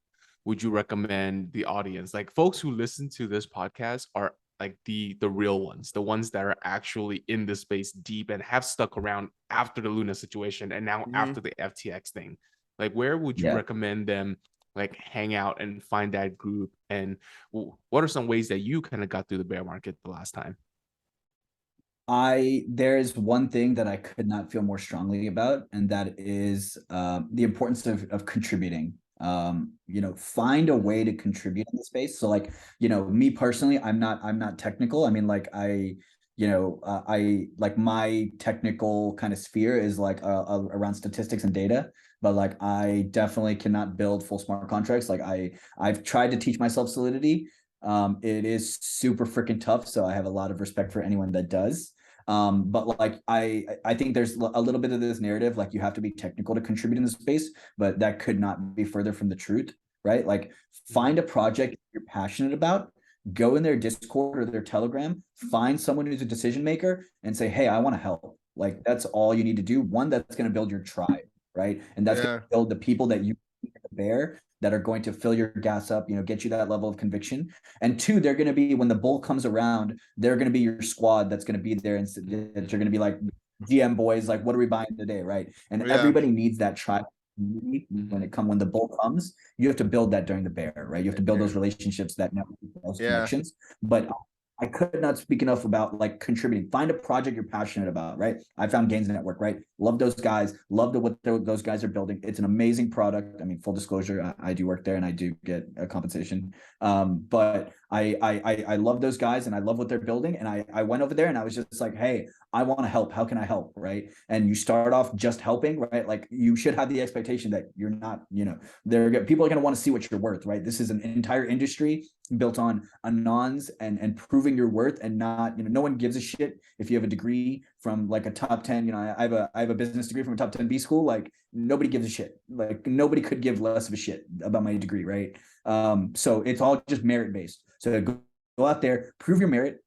would you recommend the audience, like folks who listen to this podcast are like the real ones, the ones that are actually in the space deep and have stuck around after the Luna situation and now after the FTX thing. Like, where would you recommend them like hang out and find that group? And what are some ways that you kind of got through the bear market the last time? There's one thing that I could not feel more strongly about, and that is the importance of contributing. Find a way to contribute in the space. So like, me personally, I'm not technical. I mean, like I like my technical kind of sphere is like around statistics and data, but like I definitely cannot build full smart contracts. Like I've tried to teach myself Solidity. It is super freaking tough. So I have a lot of respect for anyone that does. But like I think there's a little bit of this narrative, like you have to be technical to contribute in the space, but that could not be further from the truth, right? Like find a project you're passionate about, go in their Discord or their Telegram, find someone who's a decision maker and say, hey, I want to help. Like that's all you need to do. One, that's going to build your tribe, right? And that's going to build the people that you bear that are going to fill your gas up, get you that level of conviction. And two, they're going to be, when the bull comes around, they're going to be your squad that's going to be there, and you're going to be like, GM boys, like, what are we buying today, right? And everybody needs that tribe. When the bull comes, you have to build that during the bear, right? You have to build those relationships, that network, those connections. But I could not speak enough about like contributing. Find a project you're passionate about, right? I found Gains Network, right? Love those guys. Love what those guys are building. It's an amazing product. I mean, full disclosure, I do work there and I do get a compensation. But I love those guys and I love what they're building. And I went over there and I was just like, hey, I want to help. How can I help? Right. And you start off just helping, right? Like you should have the expectation that you're not, people are going to want to see what you're worth, right? This is an entire industry built on anons and proving your worth, and not, no one gives a shit if you have a degree from like a top 10, I have a business degree from a top 10 B school. Like nobody gives a shit. Like nobody could give less of a shit about my degree. Right. So it's all just merit based. So go out there, prove your merit,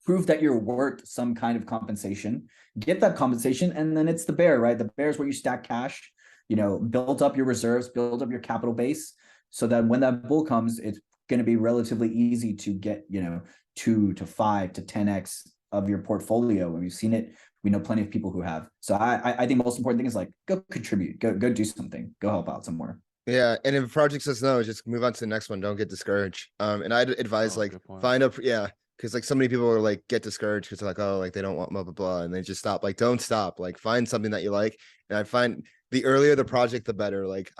prove that you're worth some kind of compensation, get that compensation, and then it's the bear, right? The bear is where you stack cash, build up your reserves, build up your capital base, so that when that bull comes, it's going to be relatively easy to get, 2 to 5 to 10x of your portfolio. When we've seen it, we know plenty of people who have. So I think the most important thing is like, go contribute, go do something, go help out somewhere. Yeah, and if a project says no, just move on to the next one. Don't get discouraged. And I'd advise because like so many people are like get discouraged because they're like, oh, like they don't want blah blah blah, and they just stop. Like, don't stop. Like, find something that you like. And I find the earlier the project, the better. Like,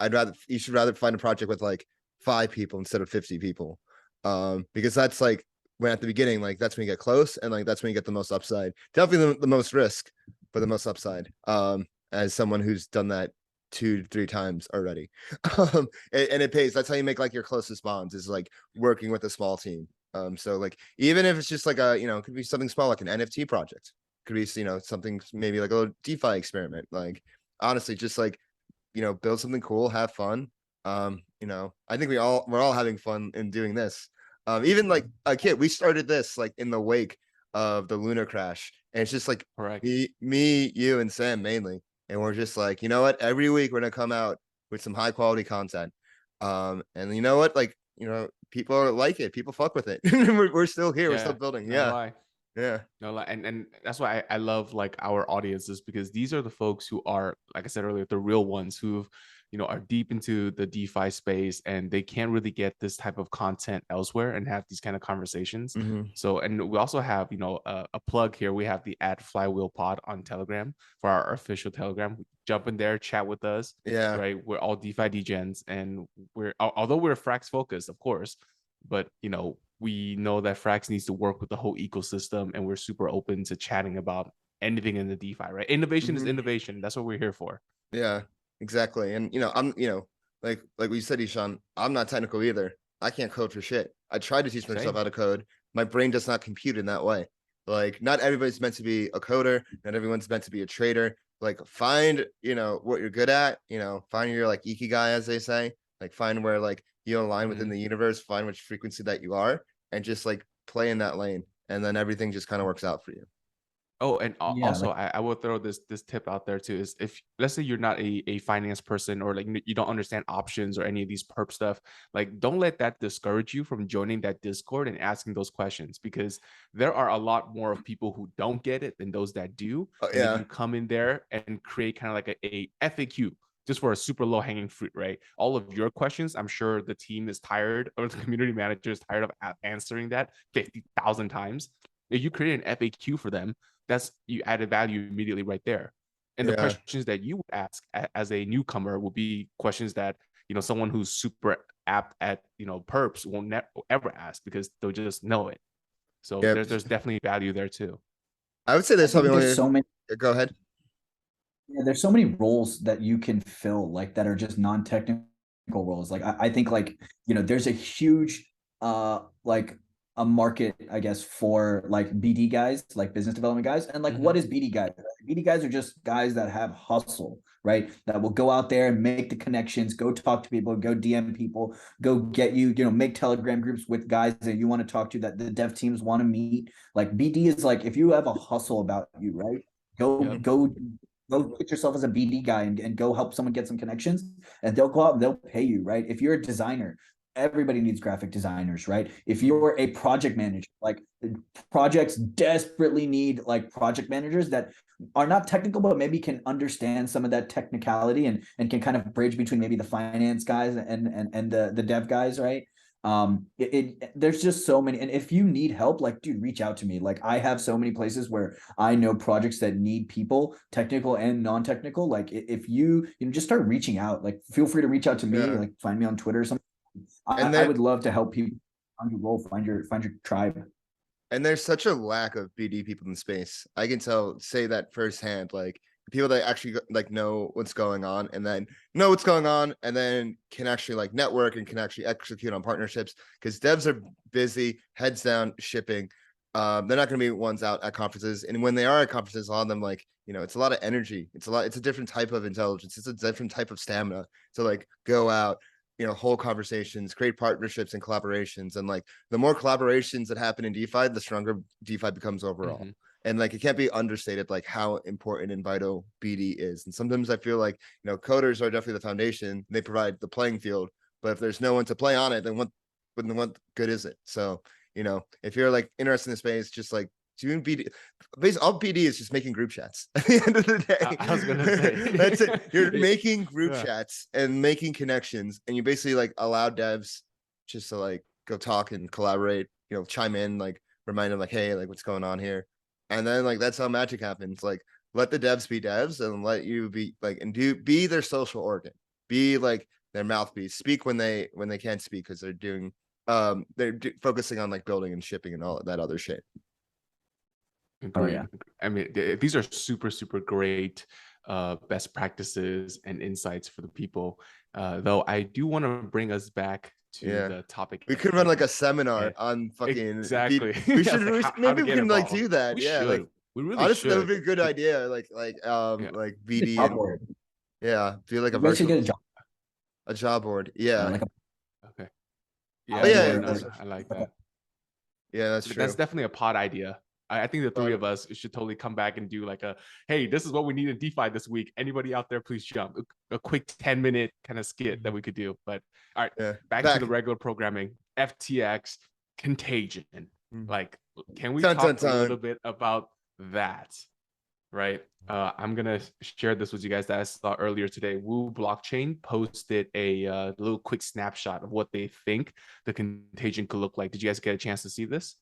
you should rather find a project with like 5 people instead of 50 people. Because that's like when at the beginning, like that's when you get close, and like that's when you get the most upside. Definitely the most risk, but the most upside. As someone who's done that 2-3 times already. And it pays. That's how you make like your closest bonds, is like working with a small team. So like even if it's just like it could be something small like an NFT project, could be something maybe like a little DeFi experiment. Like honestly, just like build something cool, have fun. I think we're all having fun in doing this. Even like a kid, we started this like in the wake of the Luna crash, and it's just like me, you, and Sam mainly. And we're just like, you know what? Every week we're gonna come out with some high quality content. And you know what? Like, people like it. People fuck with it. we're still here. We're still building. Yeah. Yeah. No, and that's why I love like our audiences, because these are the folks who are, like I said earlier, the real ones who, are deep into the DeFi space, and they can't really get this type of content elsewhere and have these kind of conversations. Mhm. So, and we also have, a plug here. We have the @Flywheelpod on Telegram for our official Telegram. Jump in there, chat with us. Yeah. Right, we're all DeFi degens, and although we're Frax focused, of course, but we know that Frax needs to work with the whole ecosystem, and we're super open to chatting about anything in the DeFi, right? Innovation is Mhm. innovation. That's what we're here for. Yeah, exactly. And I'm, like we said, Ishan, I'm not technical either. I can't code for shit. I tried to teach myself Same. how to code. My brain does not compute in that way. Like, not everybody's meant to be a coder. Not everyone's meant to be a trader. Like, find, what you're good at. Find your like ikigai, as they say. Like, find where like you align within the universe. Find which frequency that you are, and just like play in that lane, and then everything just kind of works out for you. Oh, and Yeah, also I will throw this tip out there too, is if, let's say you're not a finance person, or like you don't understand options or any of these perp stuff, like don't let that discourage you from joining that Discord and asking those questions, because there are a lot more of people who don't get it than those that do. And if Yeah. you come in there and create kind of like a FAQ just for a super low hanging fruit, right? All of your questions, I'm sure the team is tired, or the community manager is tired of answering that 50,000 times. If you create an FAQ for them, that's, you added value immediately right there. And the Yeah. questions that you would ask as a newcomer will be questions that someone who's super apt at perps won't ever ask, because they'll just know it. So Yep. there's definitely value there too. I would say I there's think probably there's so many. Go ahead. Yeah, there's so many roles that you can fill, like that are just non-technical roles. Like I think like, there's a huge like a market, I guess, for like BD guys, like business development guys. And like, what is BD guys? BD guys are just guys that have hustle, right? That will go out there and make the connections, go talk to people, go DM people, go get make Telegram groups with guys that you want to talk to, that the dev teams want to meet. Like BD is like, if you have a hustle about you, right? Go get yourself as a BD guy and go help someone get some connections, and they'll go out and they'll pay you, right? If you're a designer, everybody needs graphic designers, right? If you're a project manager, like projects desperately need like project managers that are not technical, but maybe can understand some of that technicality and can kind of bridge between maybe the finance guys and the dev guys, right? There's just so many, and if you need help, like dude, reach out to me. Like I have so many places where I know projects that need people, technical and non-technical. Like if you just start reaching out, like feel free to reach out to me. Yeah. Like find me on Twitter or something. And I would love to help people find your role, find your tribe. And there's such a lack of BD people in space. I can say that firsthand. Like people that actually like know what's going on, and then can actually like network and can actually execute on partnerships, because devs are busy, heads down, shipping. They're not going to be ones out at conferences, and when they are at conferences, a lot of them like it's a lot of energy. It's a different type of intelligence. It's a different type of stamina to like go out, hold conversations, create partnerships and collaborations. And like the more collaborations that happen in DeFi, the stronger DeFi becomes overall. And like it can't be understated like how important and vital BD is. And sometimes I feel like coders are definitely the foundation. They provide the playing field, but if there's no one to play on it, then what good is it? So if you're like interested in the space, just like doing BD, basically all BD is just making group chats at the end of the day. I was gonna say that's it. You're making group chats and making connections, and you basically like allow devs just to like go talk and collaborate, chime in, like remind them like, hey, like what's going on here. And then like that's how magic happens. Like let the devs be devs, and let you be like, and be their social organ, be like their mouthpiece, speak when they can't speak, because they're doing focusing on like building and shipping and all that other shit. Oh yeah. I mean, these are super, super great best practices and insights for the people. Though I do want to bring us back to the topic. We could run like a seminar on fucking exactly. We should maybe we can like do that. Like we really honestly, should. that would be a good idea. Like BD and do like a virtual job board. Yeah. Okay. Yeah. I like that. Yeah, that's true. That's definitely a pod idea. I think the three of us should totally come back and do like hey, this is what we need in DeFi this week. Anybody out there, please jump. A quick 10-minute kind of skit that we could do. But all right, back to the regular programming. FTX Contagion. Like, can we Dun, talk dun, a little dun. bit about that? Right. I'm gonna share this with you guys that I saw earlier today. Woo Blockchain posted a little quick snapshot of what they think the contagion could look like. Did you guys get a chance to see this?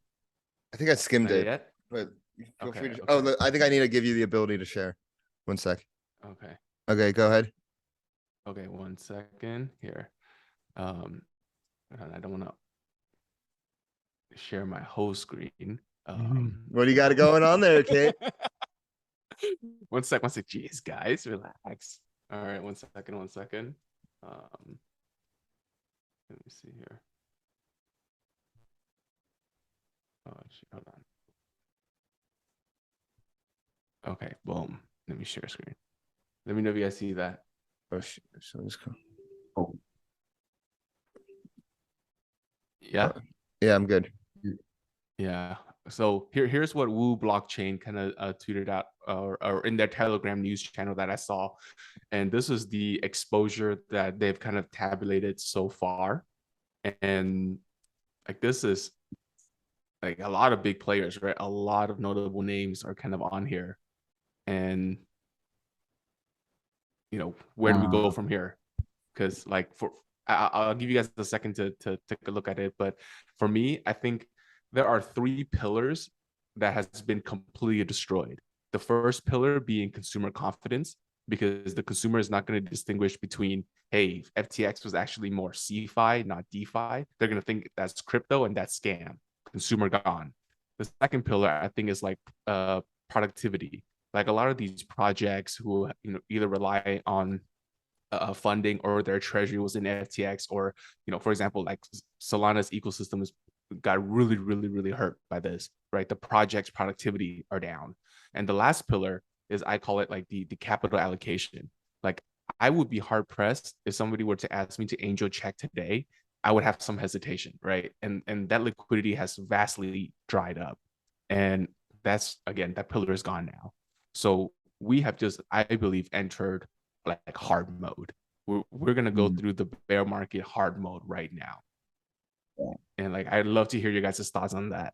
I think I skimmed Not it, yet? but feel Okay, free to. okay. Oh, look, I think I need to give you the ability to share. 1 sec. Okay. Okay, go ahead. Okay, 1 second here. I don't want to share my whole screen. What do you got going on there, Kate? 1 sec. Jeez, guys, relax. All right, 1 second. Let me see here. Oh, hold on. Okay, boom. Let me share screen. Let me know if you guys see that. Oh shit! So let's go. Oh, Yeah. Yeah, I'm good. Yeah. So here's what Woo Blockchain kind of tweeted out or in their Telegram news channel that I saw. And this is the exposure that they've kind of tabulated so far. And like, this is like a lot of big players, right? A lot of notable names are kind of on here. And, where do we go from here? Because like I'll give you guys a second to take a look at it. But for me, I think there are 3 pillars that has been completely destroyed. The first pillar being consumer confidence, because the consumer is not going to distinguish between, hey, FTX was actually more CeFi, not DeFi. They're going to think that's crypto and that's scam. Consumer gone. The second pillar, I think, is like productivity. Like a lot of these projects who either rely on funding or their treasury was in FTX, or for example, like Solana's ecosystem got really, really, really hurt by this, right? The project's productivity are down. And the last pillar is, I call it like the capital allocation. Like, I would be hard pressed if somebody were to ask me to angel check today. I would have some hesitation, right? And that liquidity has vastly dried up. And that's, again, that pillar is gone now. So we have just, I believe, entered like hard mode. We're gonna go through the bear market hard mode right now. Yeah. And like, I'd love to hear your guys' thoughts on that.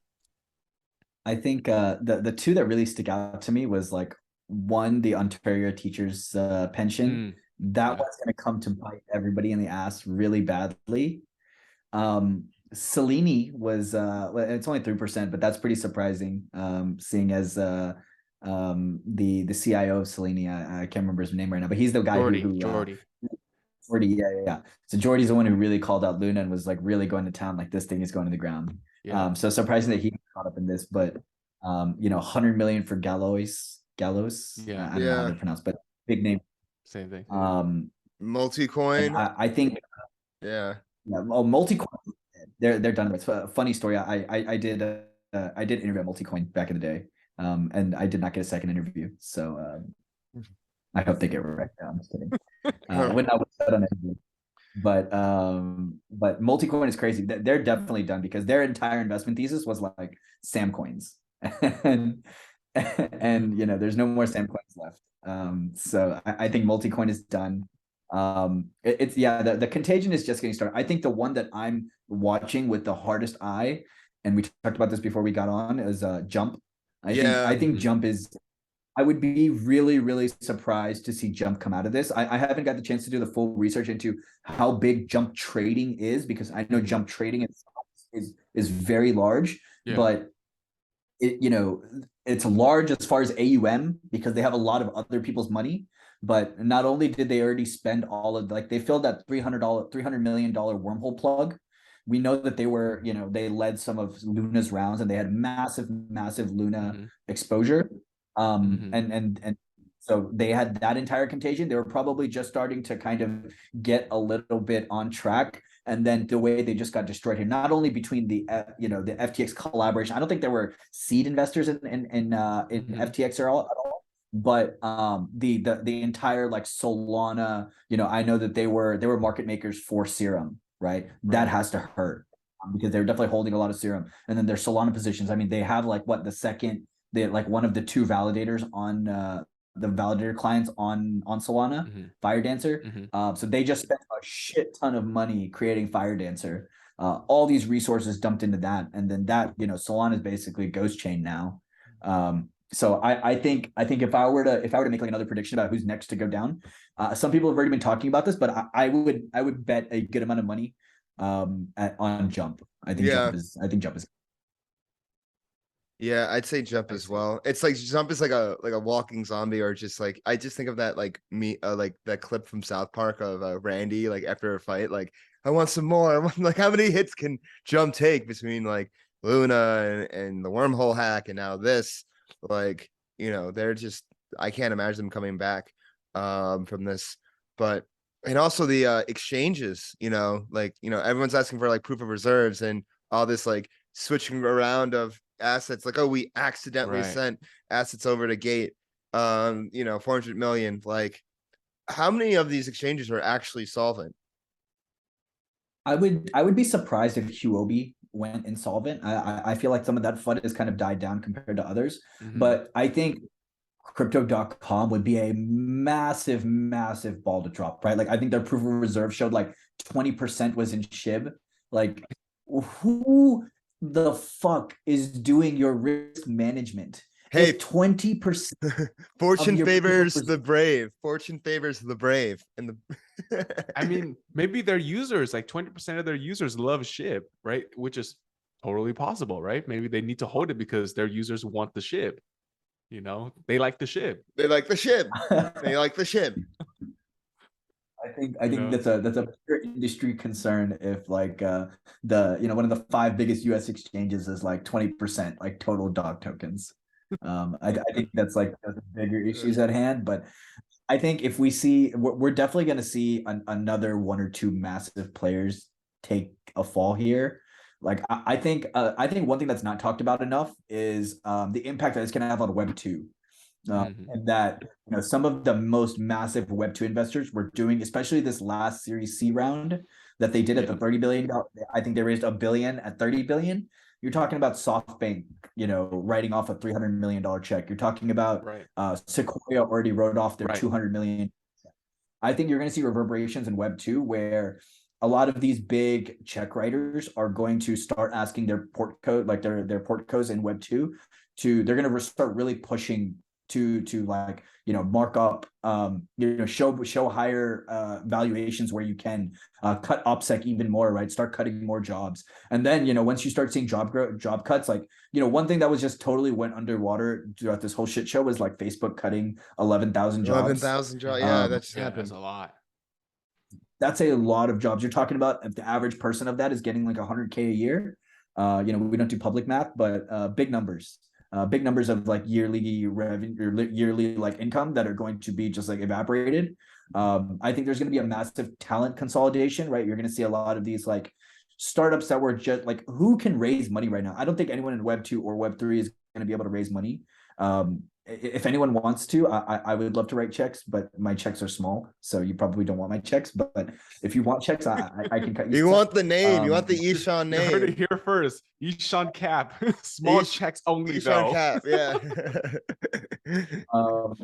I think the 2 that really stick out to me was like, one, the Ontario teachers pension. That was going to come to bite everybody in the ass really badly. Selene was it's only 3%, but that's pretty surprising, seeing as the CIO of Selene, I can't remember his name right now, but he's the guy Jordy, yeah. So Jordy's the one who really called out Luna and was like really going to town, like this thing is going to the ground. Yeah. So surprising that he got caught up in this, but 100 million for Gallows. Yeah. I don't know how to pronounce, but big name. Same thing. Multicoin. I think. Yeah. Oh, Multicoin. They're done with. Funny story. I did interview at Multicoin back in the day, and I did not get a second interview. So I hope they get wrecked. I'm just kidding. When I was said on interview. But Multicoin is crazy. They're definitely done because their entire investment thesis was like Sam coins, and there's no more Sam coins left. So I think Multicoin is done. The Contagion is just getting started. I think the one that I'm watching with the hardest eye, and we talked about this before we got on, is Jump. I think Jump is. I would be really, really surprised to see Jump come out of this. I haven't got the chance to do the full research into how big Jump trading is, because I know Jump trading is very large, but it's large as far as AUM because they have a lot of other people's money. But not only did they already spend all of, like, they filled that $300 million wormhole plug. We know that they led some of Luna's rounds and they had massive Luna exposure. And so they had that entire contagion. They were probably just starting to kind of get a little bit on track. And then the way they just got destroyed here, not only between the FTX collaboration, I don't think there were seed investors in FTX at all, but the entire like Solana, I know that they were market makers for Serum, right? That has to hurt because they're definitely holding a lot of Serum. And then their Solana positions, I mean, they have like they like one of the 2 validators on the validator clients on Solana, Fire Dancer. So they just spent a shit ton of money creating Fire Dancer. all these resources dumped into that, and then that, Solana is basically a ghost chain now. So I think if I were to make like another prediction about who's next to go down, some people have already been talking about this, but I would bet a good amount of money on Jump. I think Jump is. Yeah, I'd say Jump as well. It's like Jump is like a walking zombie, or just like, I just think of that like that clip from South Park of Randy like after a fight, like, I want some more. Like, how many hits can Jump take between like Luna and the wormhole hack and now this? Like, they're just, I can't imagine them coming back from this. But and also the exchanges, everyone's asking for like proof of reserves and all this like switching around of assets, like, oh, we accidentally sent assets over to Gate, 400 million. Like, how many of these exchanges are actually solvent? I would be surprised if Huobi went insolvent. I feel like some of that FUD has kind of died down compared to others, but I think crypto.com would be a massive ball to drop, right? Like, I think their proof of reserve showed like 20% was in SHIB. Like, who the fuck is doing your risk management? Hey, 20%. Fortune favors the brave. Fortune favors the brave. And the I mean, maybe their users, like 20% of their users love SHIB, right? Which is totally possible, right? Maybe they need to hold it because their users want the SHIB. They like the SHIB. They like the SHIB. They like the SHIB. I think that's a pure industry concern if like one of the 5 biggest US exchanges is like 20% like total dog tokens. I think that's bigger issues at hand, but I think if we're definitely going to see another 1 or 2 massive players take a fall here. Like, I think one thing that's not talked about enough is the impact that it's going to have on Web 2. And that some of the most massive Web 2 investors were doing, especially this last Series C round that they did at the $30 billion. I think they raised $1 billion at 30 billion. You're talking about SoftBank, writing off a $300 million check. You're talking about Sequoia already wrote off their $200 million. I think you're going to see reverberations in Web 2 where a lot of these big check writers are going to start asking their port code, like their port codes in Web 2, they're going to start really pushing to like mark up, show higher valuations where you can cut OPSEC even more, right? Start cutting more jobs, and then once you start seeing job cuts, like one thing that was just totally went underwater throughout this whole shit show was like Facebook cutting 11,000 jobs. 11,000 jobs, yeah, that just happened. That's a lot. That's a lot of jobs. You're talking about if the average person of that is getting like 100K a year. We don't do public math, but big numbers. Big numbers of like yearly revenue or yearly like income that are going to be just like evaporated. I think there's going to be a massive talent consolidation, right? You're going to see a lot of these like startups that were just like, who can raise money right now? I don't think anyone in Web 2 or Web 3 is going to be able to raise money. If anyone wants to, I would love to write checks, but my checks are small, so you probably don't want my checks. But if you want checks, I can cut you. You want the name? You want the Ishan name? You heard it here first. Ishan Cap, small checks only. Ishan Cap, yeah.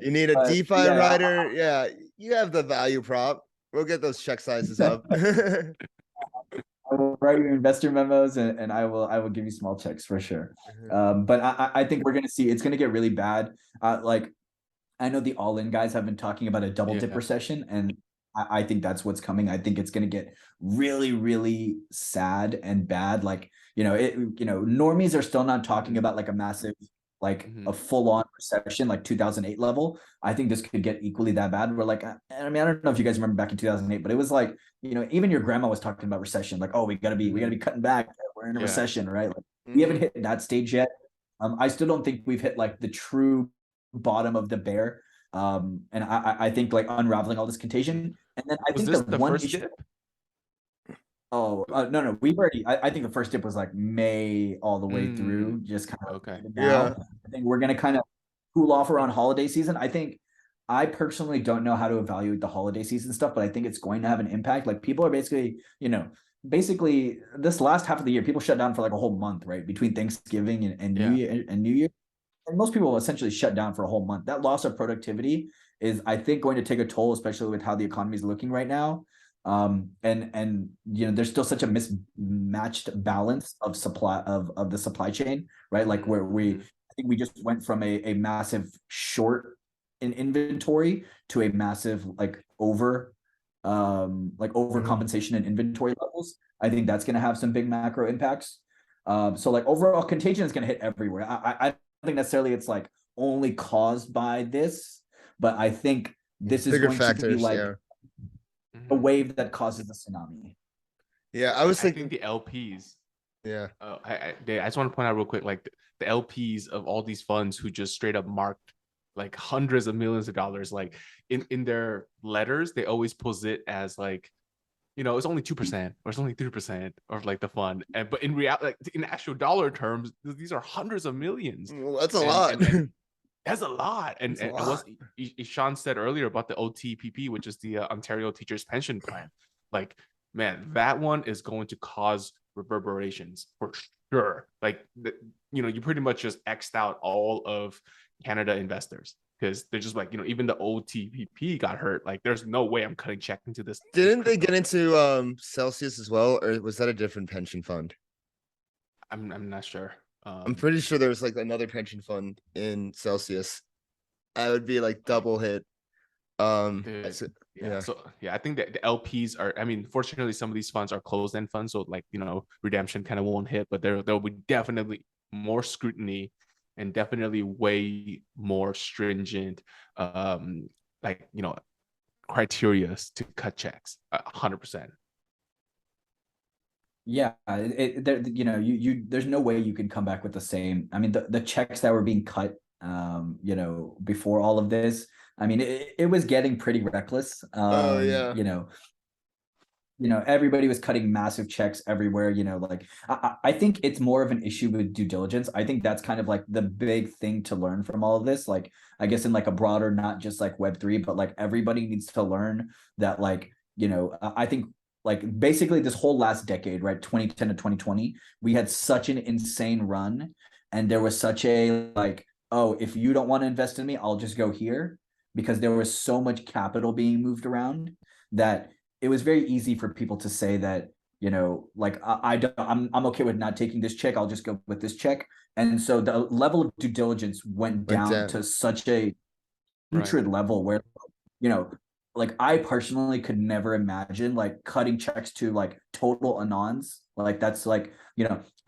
You need a DeFi writer. Yeah, you have the value prop. We'll get those check sizes up. I will write your investor memos and I will give you small checks for sure. But I think we're going to see it's going to get really bad. Like, I know the all-in guys have been talking about a double dip recession, and I think that's what's coming. I think it's going to get really, really sad and bad. Like, normies are still not talking about like a massive, like a full-on recession, like 2008 level. I think this could get equally that bad. We're like, I mean, I don't know if you guys remember back in 2008, but it was like, even your grandma was talking about recession. Like, oh, we gotta be cutting back. We're in a recession, right? Like, we haven't hit that stage yet. I still don't think we've hit like the true bottom of the bear. And I think like unraveling all this contagion. And then I think the one first dip? Oh, no, we've already, I think the first dip was like May all the way through, just kind of. Okay. Yeah. I think we're going to kind of cool off around holiday season. I personally don't know how to evaluate the holiday season stuff, but I think it's going to have an impact. Like, people are basically, this last half of the year, people shut down for like a whole month, right? Between Thanksgiving and New Year. And most people essentially shut down for a whole month. That loss of productivity is, I think, going to take a toll, especially with how the economy is looking right now. And there's still such a mismatched balance of supply of the supply chain, right? Like where I think we just went from a massive short in inventory to a massive overcompensation in inventory levels. I think that's going to have some big macro impacts. So like overall, Contagion is going to hit everywhere. I don't think necessarily it's like only caused by this, but I think this is Bigger going to be factors, like yeah. a wave that causes a tsunami. Yeah, I was I thinking, think the LPs. yeah. I just want to point out real quick, like the LPs of all these funds who just straight up marked like hundreds of millions of dollars, like in their letters, they always pose it as like, it's only 2% or it's only 3% of like the fund, but in reality, like in actual dollar terms, these are hundreds of millions. Well, that's a lot. And that's a lot. And That's a what lot. Ishan said earlier about the OTPP, which is the Ontario Teachers Pension Plan, like, man, that one is going to cause reverberations for sure. Like, you pretty much just X'd out all of Canada investors because they're just like, even the OTPP got hurt. Like, there's no way I'm cutting check into this. Didn't they get into Celsius as well, or was that a different pension fund? I'm not sure. I'm pretty sure there was like another pension fund in Celsius. I would be like double hit. Yeah. So I think that the LPs are, I mean, fortunately some of these funds are closed-end funds, so like, redemption kind of won't hit, but there'll be definitely more scrutiny and definitely way more stringent criteria to cut checks 100%. Yeah, there's no way you can come back with the same. I mean, the checks that were being cut, before all of this, I mean, it was getting pretty reckless. Oh yeah. Everybody was cutting massive checks everywhere. Like I think it's more of an issue with due diligence. I think that's kind of like the big thing to learn from all of this. Like, I guess in like a broader, not just like Web3, but like everybody needs to learn that, like, I think like basically this whole last decade, right, 2010 to 2020, we had such an insane run, and there was such a like, oh, if you don't want to invest in me, I'll just go here, because there was so much capital being moved around that it was very easy for people to say that, like I'm okay with not taking this check, I'll just go with this check. And so the level of due diligence went down to such a putrid level where, like I personally could never imagine like cutting checks to like total anons. Like that's like,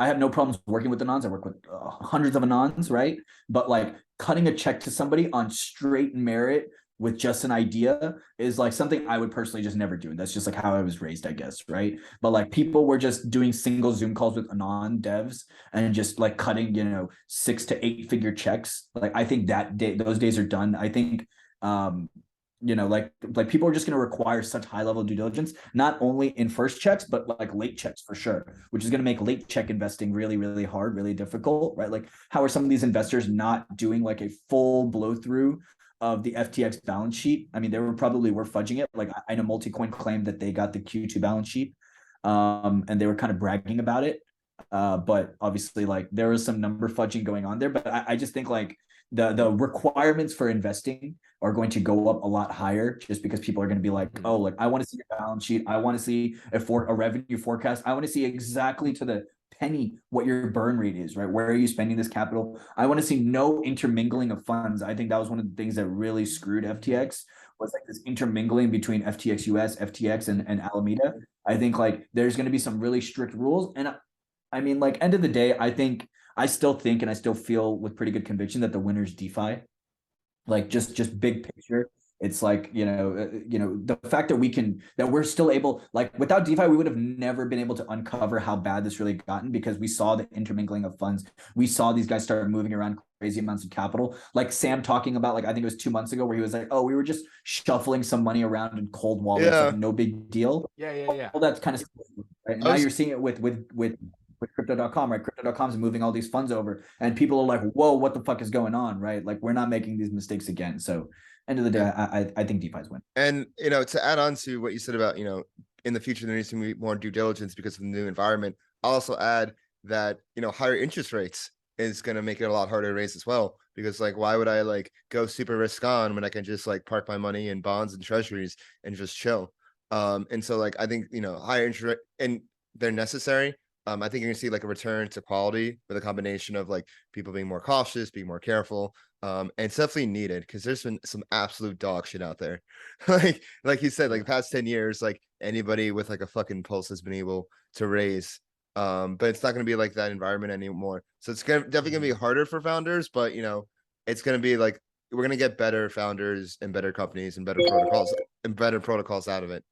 I have no problems working with anons. I work with hundreds of anons, right? But like cutting a check to somebody on straight merit with just an idea is like something I would personally just never do. And that's just like how I was raised, I guess, right? But like people were just doing single Zoom calls with anon devs and just like cutting, 6 to 8 figure checks. Like I think those days are done. I think like people are just going to require such high level due diligence, not only in first checks, but like late checks for sure, which is going to make late check investing really, really hard, really difficult, right? Like how are some of these investors not doing like a full blow through of the FTX balance sheet? I mean, they were fudging it. Like I know Multicoin claimed that they got the Q2 balance sheet, and they were kind of bragging about it. But obviously like there was some number fudging going on there, but I just think like the requirements for investing are going to go up a lot higher, just because people are going to be like, oh, like I want to see your balance sheet, I want to see a revenue forecast, I want to see exactly to the penny what your burn rate is, right? Where are you spending this capital? I want to see no intermingling of funds. I think that was one of the things that really screwed FTX, was like this intermingling between FTX US, FTX and Alameda. I think like there's going to be some really strict rules, and I mean, like, end of the day, I still think and I still feel with pretty good conviction that the winner's DeFi. Like just big picture, it's like, the fact that we're still able, like without DeFi, we would have never been able to uncover how bad this really gotten, because we saw the intermingling of funds. We saw these guys start moving around crazy amounts of capital. Like Sam talking about, like, I think it was 2 months ago, where he was like, oh, we were just shuffling some money around in cold wallets, Yeah. like no big deal. Yeah. All that's kind of right. And now you're seeing it with crypto.com, right? Crypto.com is moving all these funds over, and people are like, whoa, what the fuck is going on, right? Like we're not making these mistakes again. So end of the day, I think DeFi's win. And to add on to what you said about, in the future there needs to be more due diligence because of the new environment, I'll also add that, higher interest rates is going to make it a lot harder to raise as well, because like why would I like go super risk on when I can just like park my money in bonds and treasuries and just chill? And so like I think higher interest and they're necessary. I think you're gonna see like a return to quality with a combination of like people being more cautious, being more careful. And it's definitely needed because there's been some absolute dog shit out there. like you said, like the past 10 years, like anybody with like a fucking pulse has been able to raise. But it's not gonna be like that environment anymore. So it's definitely gonna be harder for founders, but it's gonna be like we're gonna get better founders and better companies and better protocols out of it.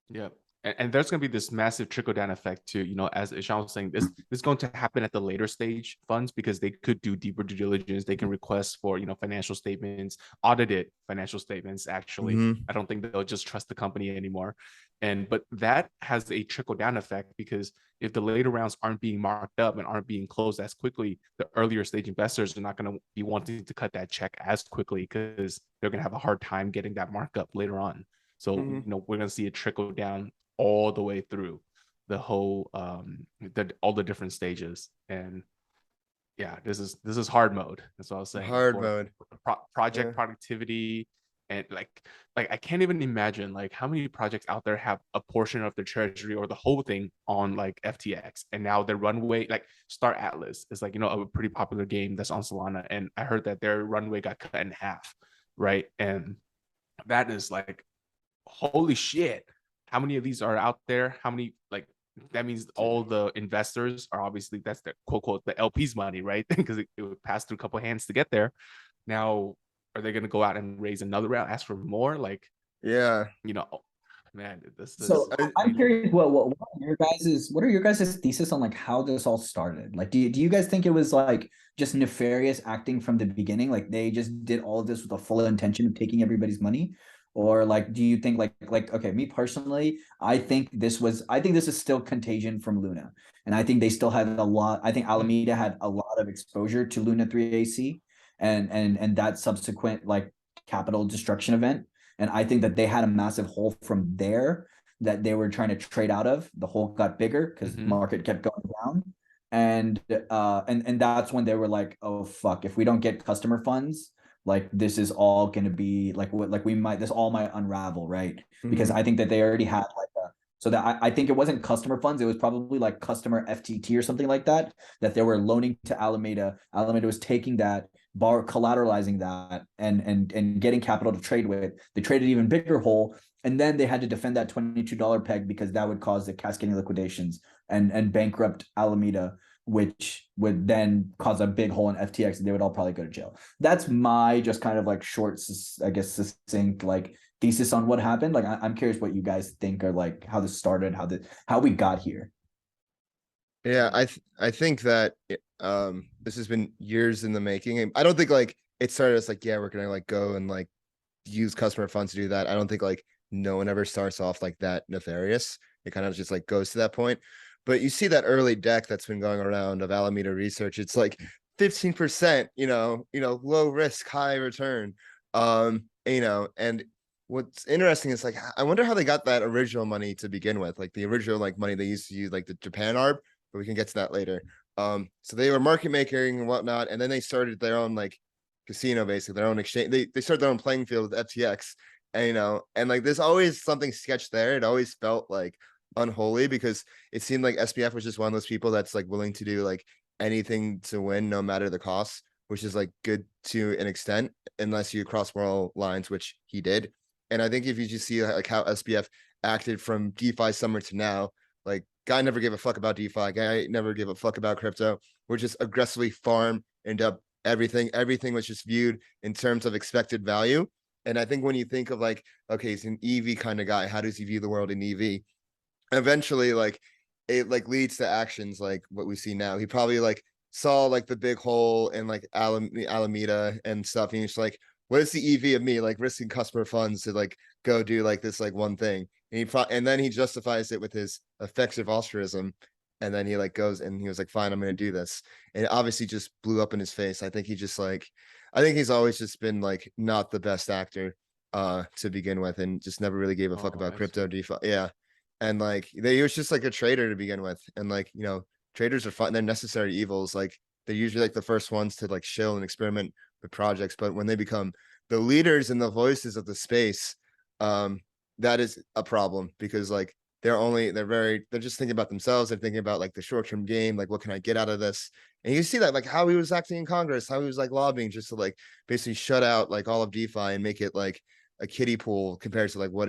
Yeah. And there's going to be this massive trickle down effect too. As Ishan was saying, this is going to happen at the later stage funds because they could do deeper due diligence. They can request for, financial statements, audited financial statements. Actually, I don't think they'll just trust the company anymore. But that has a trickle down effect because if the later rounds aren't being marked up and aren't being closed as quickly, the earlier stage investors are not going to be wanting to cut that check as quickly because they're going to have a hard time getting that markup later on. So, we're going to see it trickle down all the way through the whole all the different stages. And yeah, this is hard mode. That's what I was saying. Hard mode. Project productivity. And like I can't even imagine like how many projects out there have a portion of their treasury or the whole thing on like FTX, and now their runway, like Star Atlas is like a pretty popular game that's on Solana, and I heard that their runway got cut in half, right? And that is like, holy shit, how many of these are out there? How many, like, that means all the investors are obviously, that's the quote unquote the LP's money, right? Because it would pass through a couple of hands to get there. Now, are they going to go out and raise another round, ask for more? Like, yeah, man, this is. So I'm curious, what are your guys' thesis on like how this all started? Like, do you guys think it was like just nefarious acting from the beginning? Like they just did all of this with the full intention of taking everybody's money? Or like, do you think like okay, me personally, I think this is still Contagion from Luna. And I think they still had a lot. I think Alameda had a lot of exposure to Luna 3AC and that subsequent like capital destruction event. And I think that they had a massive hole from there that they were trying to trade out of. The hole got bigger because the market kept going down. And that's when they were like, oh fuck, if we don't get customer funds, like this is all going to be like what, like this all might unravel, right? Because I think that they already had like so that I think it wasn't customer funds, it was probably like customer FTT or something like that they were loaning to Alameda. Alameda was taking that, collateralizing that, and getting capital to trade with. They traded even bigger hole, and then they had to defend that $22 peg because that would cause the cascading liquidations and bankrupt Alameda, which would then cause a big hole in FTX, and they would all probably go to jail. That's my just kind of like short, I guess, succinct like thesis on what happened. Like I'm curious what you guys think, or like how this started, how we got here. Yeah, I think that this has been years in the making. I don't think like it started as like, yeah, we're gonna like go and like use customer funds to do that. I don't think like no one ever starts off like that nefarious. It kind of just like goes to that point. But you see that early deck that's been going around of Alameda Research. It's like 15%, low risk, high return. And what's interesting is like I wonder how they got that original money to begin with, like the original like money they used to use, like the Japan ARB, but we can get to that later. So they were market making and whatnot, and then they started their own like casino, basically their own exchange. They started their own playing field with FTX, and and like there's always something sketched there. It always felt like unholy because it seemed like SBF was just one of those people that's like willing to do like anything to win, no matter the cost, which is like good to an extent, unless you cross moral lines, which he did. And I think if you just see like how SBF acted from DeFi summer to now, like guy never gave a fuck about DeFi, guy never gave a fuck about crypto. We're just aggressively farm and up everything. Everything was just viewed in terms of expected value. And I think when you think of like, okay, he's an EV kind of guy, how does he view the world in EV? Eventually, like it like leads to actions like what we see now. He probably like saw like the big hole in like Alameda and stuff, and he's like, what is the EV of me like risking customer funds to like go do like this like one thing? And then he justifies it with his effective altruism, and then he like goes and he was like, fine, I'm gonna do this. And it obviously just blew up in his face. I think he's always just been like not the best actor to begin with, and just never really gave a fuck about crypto DeFi. Yeah. And like he was just like a trader to begin with. And like, traders are fun, they're necessary evils. Like they're usually like the first ones to like shill and experiment with projects, but when they become the leaders and the voices of the space, that is a problem because like they're just thinking about themselves. They're thinking about like the short-term game, like what can I get out of this? And you see that like how he was acting in Congress, how he was like lobbying just to like basically shut out like all of DeFi and make it like a kiddie pool compared to like what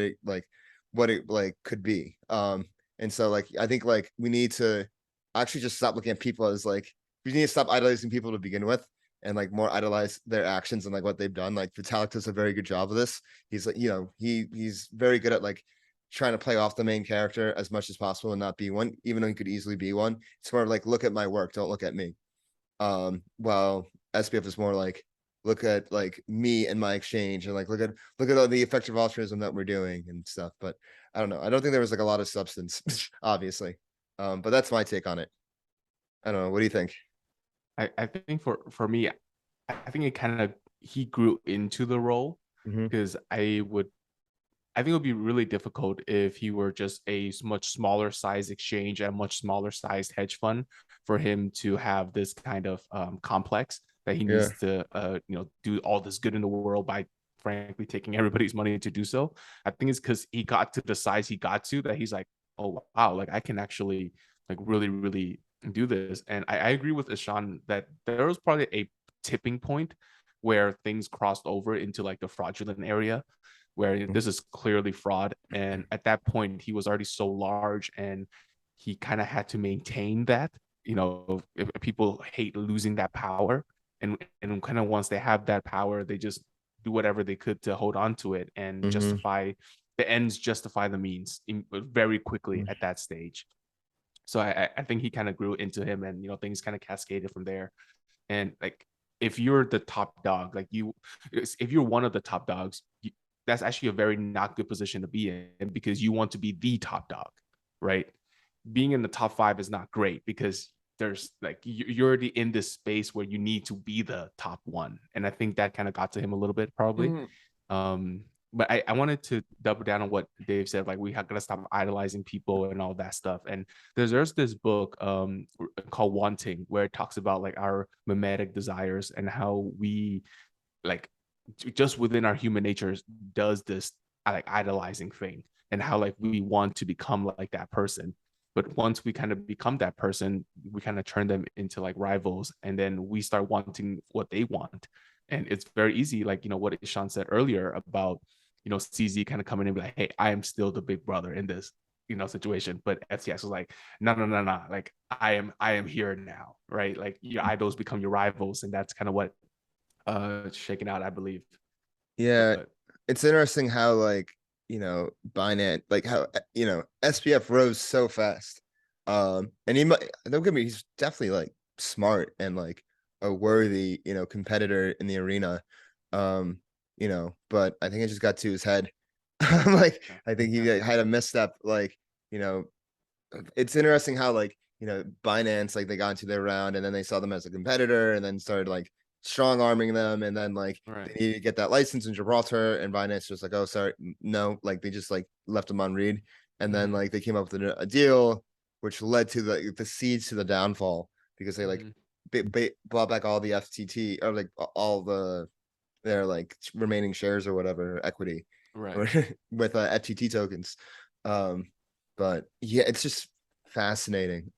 it could be. And so like I think like we need to actually just stop looking at people as like we need to stop idolizing people to begin with and like more idolize their actions and like what they've done. Like Vitalik does a very good job of this. He's like, he's very good at like trying to play off the main character as much as possible and not be one, even though he could easily be one. It's more like, look at my work, don't look at me. While SBF is more like, look at like me and my exchange and like look at all the effective altruism that we're doing and stuff. But I don't know. I don't think there was like a lot of substance, obviously. But that's my take on it. I don't know. What do you think? I think for me, I think it kind of he grew into the role because I think it would be really difficult if he were just a much smaller size exchange and a much smaller sized hedge fund for him to have this kind of complex that he needs to do all this good in the world by frankly taking everybody's money to do so. I think it's because he got to the size he got to that he's like, oh wow, like I can actually like really do this. And I agree with Ishan that there was probably a tipping point where things crossed over into like the fraudulent area where this is clearly fraud. And at that point, he was already so large and he kind of had to maintain that. If people hate losing that power. And kind of once they have that power, they just do whatever they could to hold on to it and justify the ends, justify the means very quickly at that stage. So I think he kind of grew into him and, things kind of cascaded from there. And like, if you're the top dog, like if you're one of the top dogs, that's actually a very not good position to be in because you want to be the top dog, right? Being in the top 5 is not great because there's like, you're already in this space where you need to be the top one. And I think that kind of got to him a little bit probably. But I wanted to double down on what Dave said, like we have got to stop idolizing people and all that stuff. And there's this book called Wanting where it talks about like our mimetic desires and how we like just within our human nature does this like idolizing thing and how like we want to become like that person. But once we kind of become that person, we kind of turn them into like rivals and then we start wanting what they want. And it's very easy, like, what Ishan said earlier about, CZ kind of coming in and be like, hey, I am still the big brother in this, situation. But FTX was like, no, like I am here now, right? Like your idols become your rivals. And that's kind of what shaking out, I believe. Yeah, it's interesting how like Binance, like how SBF rose so fast. And don't get me, he's definitely like smart and like a worthy competitor in the arena. But I think it just got to his head. Like I think he had a misstep. Like it's interesting how like Binance, like they got into their round and then they saw them as a competitor and then started like strong arming them and then like they needed to get that license in Gibraltar and Binance just like, oh sorry, no, like they just like left them on read and then like they came up with a deal which led to the seeds to the downfall because they like bought back all the FTT or like all their like remaining shares or whatever equity with FTT tokens. But yeah, it's just fascinating.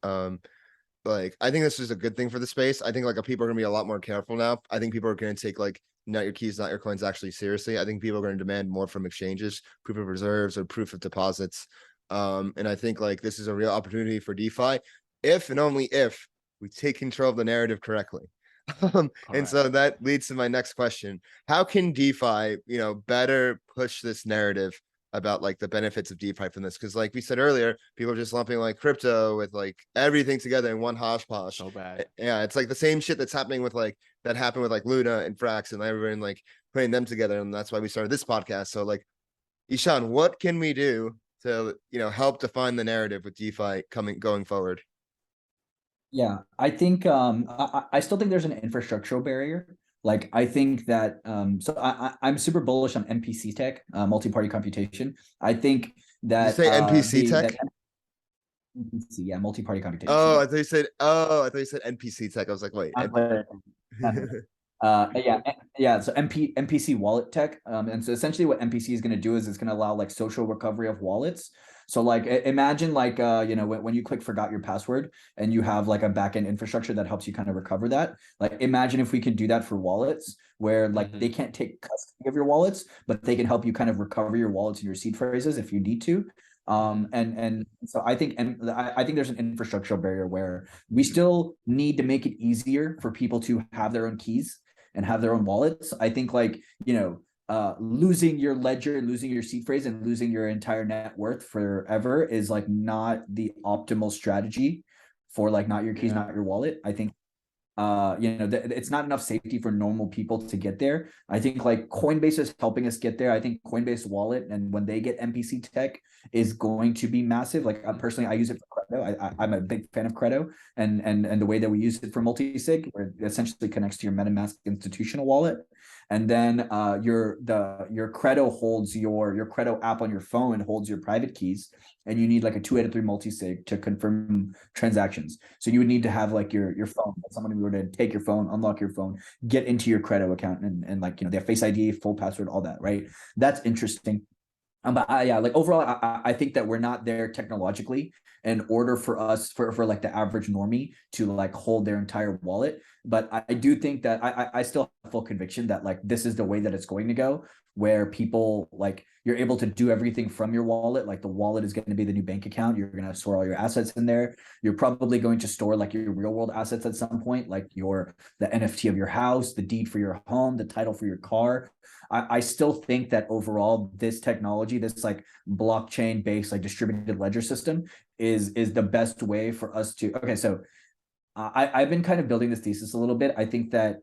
Like I think this is a good thing for the space. I think like people are gonna be a lot more careful now. I think people are gonna take like not your keys, not your coins actually seriously. I think people are going to demand more from exchanges, proof of reserves or proof of deposits. And I think like this is a real opportunity for DeFi if and only if we take control of the narrative correctly. And so that leads to my next question. How can DeFi, better push this narrative about like the benefits of DeFi from this? Because like we said earlier, people are just lumping like crypto with like everything together in one hodgepodge. So bad. Yeah, it's like the same shit that's happening with like that happened with like Luna and Frax and everyone like putting them together. And that's why we started this podcast. So like Ishan, what can we do to help define the narrative with DeFi going forward? Yeah, I think I still think there's an infrastructural barrier. Like I think that so I'm super bullish on MPC tech, multi-party computation. I think that you say NPC tech? MPC, yeah, multi-party computation. Oh, I thought you said NPC tech. I was like, wait. Yeah. So MPC wallet tech. And so essentially what MPC is going to do is it's going to allow like social recovery of wallets. So like imagine like when you click forgot your password and you have like a backend infrastructure that helps you kind of recover that. Like imagine if we could do that for wallets where like they can't take custody of your wallets, but they can help you kind of recover your wallets and your seed phrases if you need to. And so I think there's an infrastructural barrier where we still need to make it easier for people to have their own keys and have their own wallets. I think like, losing your ledger, losing your seed phrase, and losing your entire net worth forever is like not the optimal strategy for like not your keys, not your wallet. I think it's not enough safety for normal people to get there. I think like Coinbase is helping us get there. I think Coinbase wallet, and when they get MPC tech, is going to be massive. Like personally, I use it for Credo. I'm a big fan of Credo, and the way that we use it for multi-sig, where it essentially connects to your MetaMask institutional wallet. And then your Credo holds your Credo app on your phone holds your private keys, and you need like a 2 out of 3 multi-sig to confirm transactions. So you would need to have like your phone. Someone were to take your phone, unlock your phone, get into your Credo account, and like they have Face ID, full password, all that, right? That's interesting. But like overall, I think that we're not there technologically in order for us for like the average normie to like hold their entire wallet. But I do think that I still have full conviction that like this is the way that it's going to go, where people like you're able to do everything from your wallet. Like the wallet is going to be the new bank account. You're going to store all your assets in there. You're probably going to store like your real world assets at some point, like the NFT of your house, the deed for your home, the title for your car. I still think that overall this technology, this like blockchain based like distributed ledger system is the best way for us to. Okay, so I've been kind of building this thesis a little bit. I think that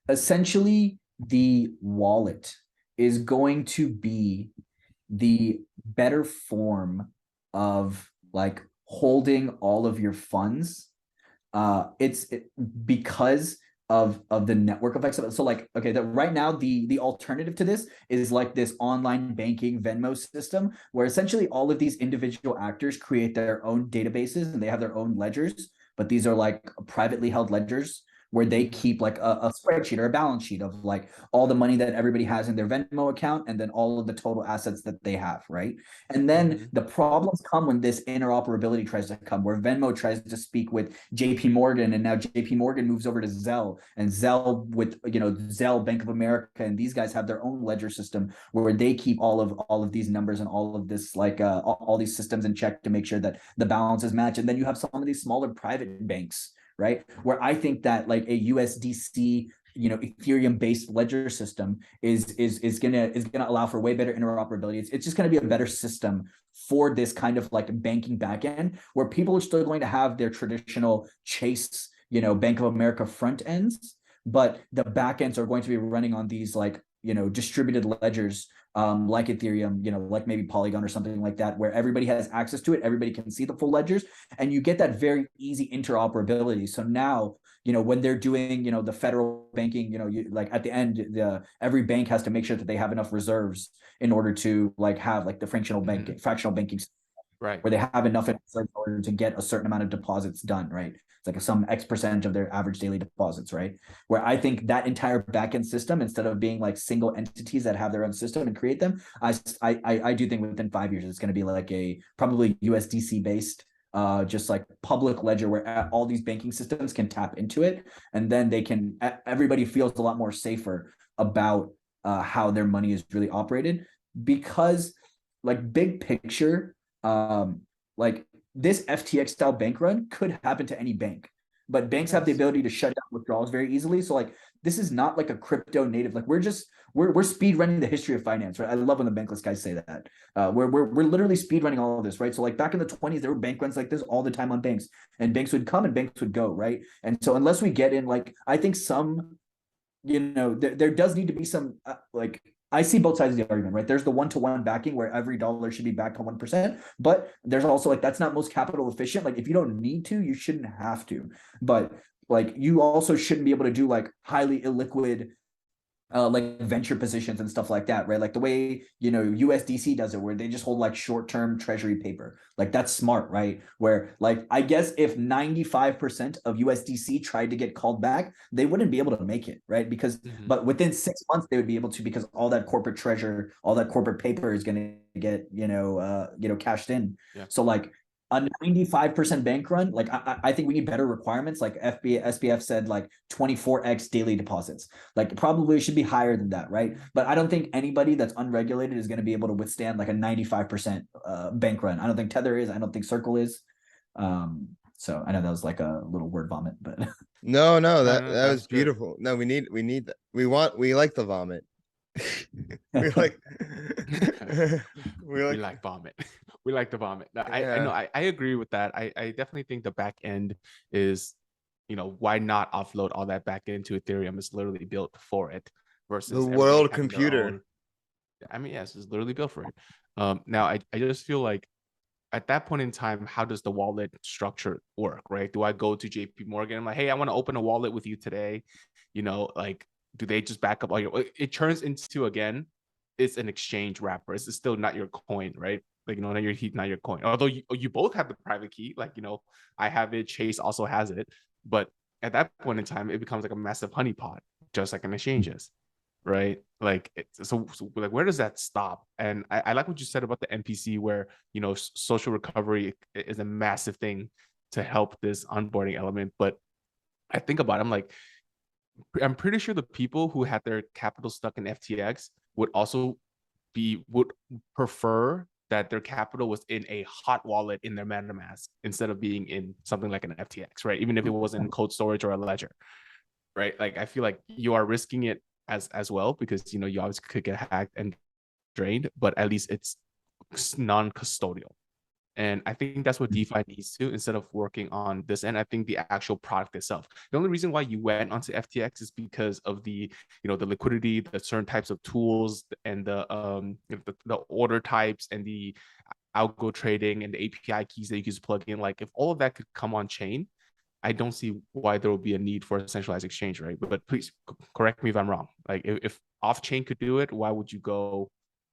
essentially the wallet is going to be the better form of like holding all of your funds. Because of the network effects of it. So like, okay, that right now the alternative to this is like this online banking Venmo system where essentially all of these individual actors create their own databases and they have their own ledgers, but these are like privately held ledgers where they keep like a spreadsheet or a balance sheet of like all the money that everybody has in their Venmo account and then all of the total assets that they have, right? And then the problems come when this interoperability tries to come, where Venmo tries to speak with JP Morgan, and now JP Morgan moves over to Zelle, and Zelle with Zelle, Bank of America, and these guys have their own ledger system where they keep all of these numbers and all of this like all these systems in check to make sure that the balances match. And then you have some of these smaller private banks, right, where I think that like a USDC, Ethereum based ledger system is gonna allow for way better interoperability. It's just gonna be a better system for this kind of like banking backend where people are still going to have their traditional Chase, Bank of America front ends, but the backends are going to be running on these like distributed ledgers, like Ethereum, like maybe Polygon or something like that, where everybody has access to it, everybody can see the full ledgers, and you get that very easy interoperability. So now, when they're doing, the federal banking, like at the end, every bank has to make sure that they have enough reserves in order to like have like the fractional banking, right, where they have enough in order to get a certain amount of deposits done, right? It's like some X percentage of their average daily deposits, right? Where I think that entire backend system, instead of being like single entities that have their own system and create them, I do think within 5 years it's going to be like a probably USDC based, just like public ledger where all these banking systems can tap into it, and then everybody feels a lot more safer about how their money is really operated, because like big picture, like this FTX style bank run could happen to any bank, but banks have the ability to shut down withdrawals very easily. So like this is not like a crypto native. Like we're speed running the history of finance, right? I love when the bankless guys say that. We're literally speed running all of this, right? So like back in the 20s, there were bank runs like this all the time on banks, and banks would come and banks would go, right? And so unless we get in, like I think some, there does need to be some like. I see both sides of the argument, right? There's the one-to-one backing where every dollar should be backed to 1%, but there's also like, that's not most capital efficient. Like if you don't need to, you shouldn't have to, but like you also shouldn't be able to do like highly illiquid like venture positions and stuff like that, right? Like the way, you know, USDC does it, where they just hold like short-term treasury paper. Like that's smart, right? Where like, I guess if 95% of USDC tried to get called back, they wouldn't be able to make it, right? Because, but within 6 months, they would be able to, because all that corporate treasure, all that corporate paper is going to get, cashed in. Yeah. So like, a 95% bank run, like I think we need better requirements. Like SBF said, like 24x daily deposits. Like probably should be higher than that, right? But I don't think anybody that's unregulated is going to be able to withstand like a 95% bank run. I don't think Tether is. I don't think Circle is. So I know that was like a little word vomit, but No, No, that that's was good. beautiful. No, we need that. We like the vomit. we like we like vomit. We like the vomit. No, I know. I agree with that. I definitely think the back end is, why not offload all that back into Ethereum? It's literally built for it versus the everybody world having their computer. own. I mean, yes, it's literally built for it. Now I just feel like at that point in time, how does the wallet structure work, right? Do I go to JP Morgan? I'm like, hey, I want to open a wallet with you today. Like, do they just back up all your, it turns into, again, it's an exchange wrapper. It's still not your coin, right? Like, not your heat, not your coin. Although you both have the private key, like, I have it, Chase also has it. But at that point in time, it becomes like a massive honeypot, just like an exchanges, right? Like, so like, where does that stop? And I like what you said about the NPC, where social recovery is a massive thing to help this onboarding element. But I think about it, I'm pretty sure the people who had their capital stuck in FTX would prefer that their capital was in a hot wallet in their MetaMask instead of being in something like an FTX, right? Even if it was in cold storage or a ledger, right? Like, I feel like you are risking it as well, because you obviously could get hacked and drained, but at least it's non-custodial. And I think that's what DeFi needs to, instead of working on this. And I think the actual product itself. The only reason why you went onto FTX is because of the liquidity, the certain types of tools, and the order types, and the algo trading, and the API keys that you can just plug in. Like, if all of that could come on chain, I don't see why there will be a need for a centralized exchange, right? But please correct me if I'm wrong. Like, if off chain could do it, why would you go?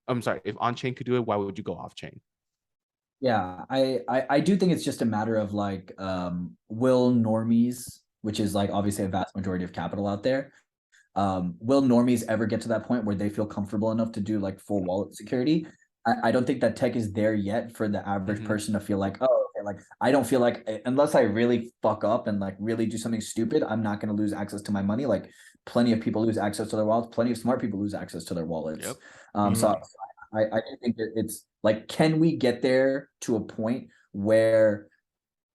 I'm sorry, if on chain could do it, why would you go off chain? yeah, I do think it's just a matter of like, will normies, which is like obviously a vast majority of capital out there, will normies ever get to that point where they feel comfortable enough to do like full wallet security? I don't think that tech is there yet for the average person to feel like, oh, okay, like I don't feel like, unless I really fuck up and like really do something stupid, I'm not going to lose access to my money. Like plenty of people lose access to their wallets. Plenty of smart people lose access to their wallets. Yep. So I think that it's like, can we get there to a point where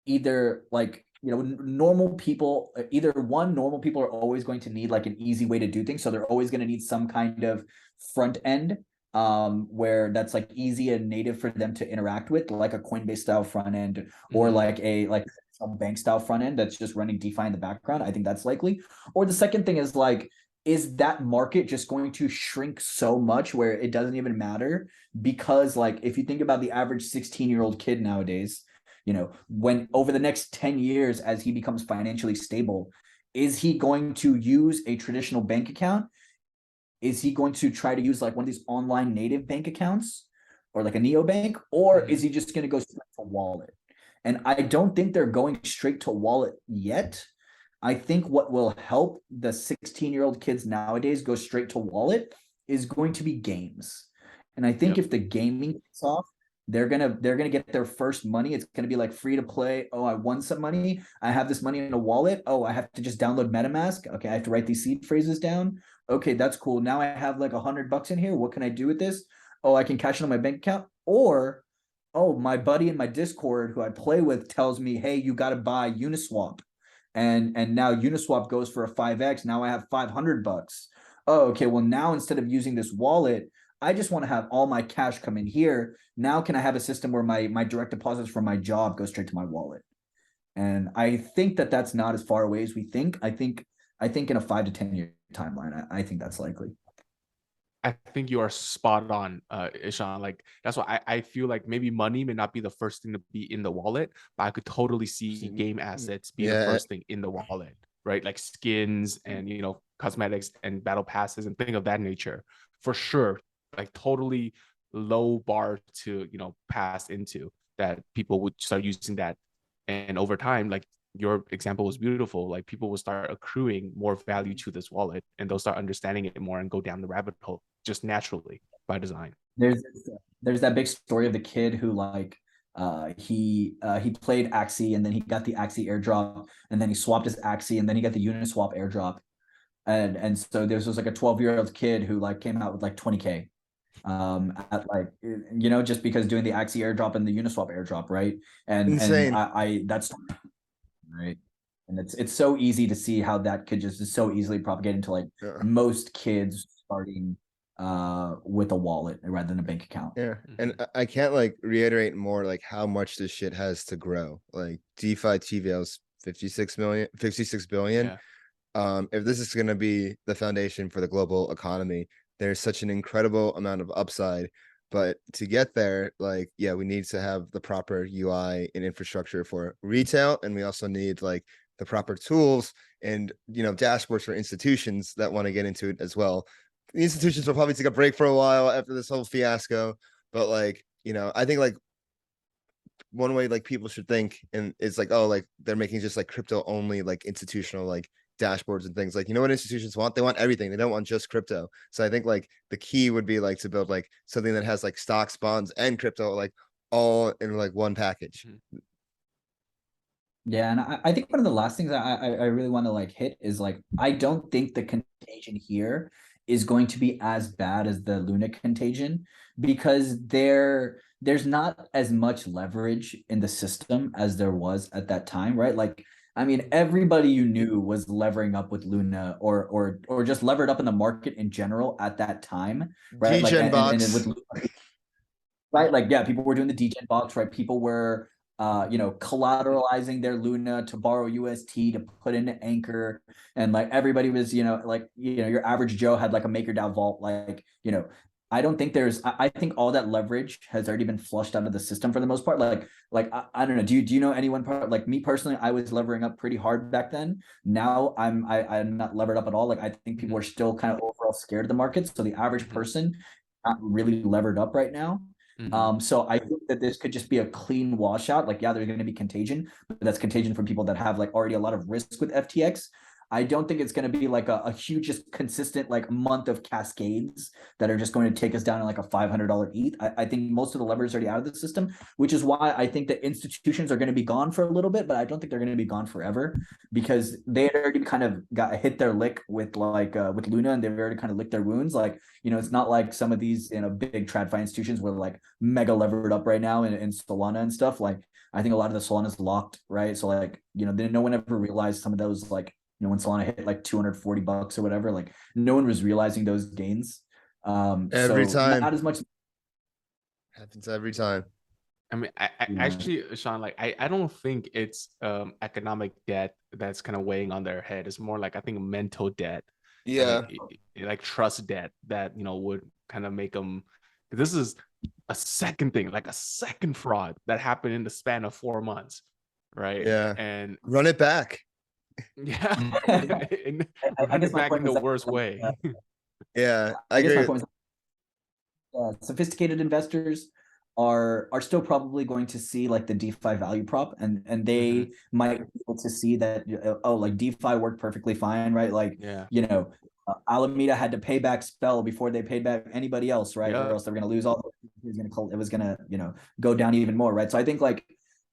either like, normal people, normal people are always going to need like an easy way to do things. So they're always going to need some kind of front end where that's like easy and native for them to interact with, like a Coinbase style front end, or like a some bank style front end that's just running DeFi in the background. I think that's likely. Or the second thing is like, is that market just going to shrink so much where it doesn't even matter? Because like, if you think about the average 16-year-old kid nowadays, when over the next 10 years, as he becomes financially stable, is he going to use a traditional bank account? Is he going to try to use like one of these online native bank accounts or like a neobank? Or is he just going to go straight to wallet? And I don't think they're going straight to wallet yet. I think what will help the 16-year-old kids nowadays go straight to wallet is going to be games. And I think if the gaming kicks off, they're gonna get their first money. It's gonna be like free to play. Oh, I won some money. I have this money in a wallet. Oh, I have to just download MetaMask. Okay, I have to write these seed phrases down. Okay, that's cool. Now I have like $100 in here. What can I do with this? Oh, I can cash it on my bank account. Or, oh, my buddy in my Discord who I play with tells me, hey, you got to buy Uniswap. And now Uniswap goes for a 5x. Now I have $500. Oh, okay. Well, now instead of using this wallet, I just want to have all my cash come in here. Now can I have a system where my direct deposits from my job go straight to my wallet? And I think that that's not as far away as we think. I think in a 5 to 10 year timeline, I think that's likely. I think you are spot on, Ishan. Like, that's why I feel like maybe money may not be the first thing to be in the wallet, but I could totally see game assets be the first thing in the wallet, right? Like skins and cosmetics and battle passes and things of that nature, for sure, like totally low bar to, you know, pass into, that people would start using that. And over time, like your example was beautiful, like people will start accruing more value to this wallet, and they'll start understanding it more and go down the rabbit hole just naturally by design. There's that big story of the kid who like he played Axie, and then he got the Axie airdrop, and then he swapped his Axie, and then he got the Uniswap airdrop, and so there was like a 12-year-old kid who like came out with like 20K at like, you know, just because doing the Axie airdrop and the Uniswap airdrop, right? Insane. And I that's right. And it's so easy to see how that could just so easily propagate into like most kids starting with a wallet rather than a bank account. Yeah. And I can't like reiterate more like how much this shit has to grow. Like DeFi TVL's 56 billion. Yeah. If this is going to be the foundation for the global economy, there's such an incredible amount of upside. But to get there, like, yeah, we need to have the proper UI and infrastructure for retail. And we also need like the proper tools and, you know, dashboards for institutions that want to get into it as well. The institutions will probably take a break for a while after this whole fiasco. But like, you know, I think like one way like people should think and it's like, oh, like they're making just like crypto only like institutional like dashboards and things. Like, you know what institutions want? They want everything. They don't want just crypto. So I think like the key would be like to build like something that has like stocks, bonds, and crypto like all in like one package. Yeah, and I think one of the last things I really want to like hit is like, I don't think the contagion here is going to be as bad as the Luna contagion, because there's not as much leverage in the system as there was at that time, right? Like, I mean, everybody you knew was levering up with Luna or just levered up in the market in general at that time, right? Like, Degen box. with right, like, yeah, people were doing the degen box, right? People were you know, collateralizing their Luna to borrow UST to put into Anchor, and like everybody was, you know, like, you know, your average Joe had like a MakerDAO vault, like, you know. I don't think I think all that leverage has already been flushed out of the system for the most part. Like I don't know. Do you know anyone like me personally? I was levering up pretty hard back then. Now I'm not levered up at all. Like, I think people are still kind of overall scared of the market. So the average person not really levered up right now. So I think that this could just be a clean washout. Like, yeah, there's going to be contagion, but that's contagion from people that have like already a lot of risk with FTX. I don't think it's going to be like a huge, just consistent like month of cascades that are just going to take us down in like a $500 ETH. I think most of the levers are already out of the system, which is why I think that institutions are going to be gone for a little bit, but I don't think they're going to be gone forever, because they had already kind of hit their lick with like with Luna, and they've already kind of licked their wounds. Like, you know, it's not like some of these, you know, big TradFi institutions were like mega levered up right now in Solana and stuff. Like, I think a lot of the Solana's locked, right? So like, you know, no one ever realized some of those, like, you know, when Solana hit like $240 or whatever, like no one was realizing those gains. Every time. Not as much. Happens every time. I mean, I actually, Sean, like I don't think it's economic debt that's kind of weighing on their head. It's more like, I think, mental debt. Yeah. Like trust debt that, you know, would kind of make them. This is a second thing, like a second fraud that happened in the span of 4 months, right? Yeah. And run it back. Yeah. I guess back in the worst way. Yeah, I agree. Guess my point is, sophisticated investors are still probably going to see like the DeFi value prop, and they might be able to see that, oh, like DeFi worked perfectly fine, right? Like, yeah, you know, Alameda had to pay back Spell before they paid back anybody else, right? Or else they were going to lose all. It was going to, you know, go down even more, right? So I think like,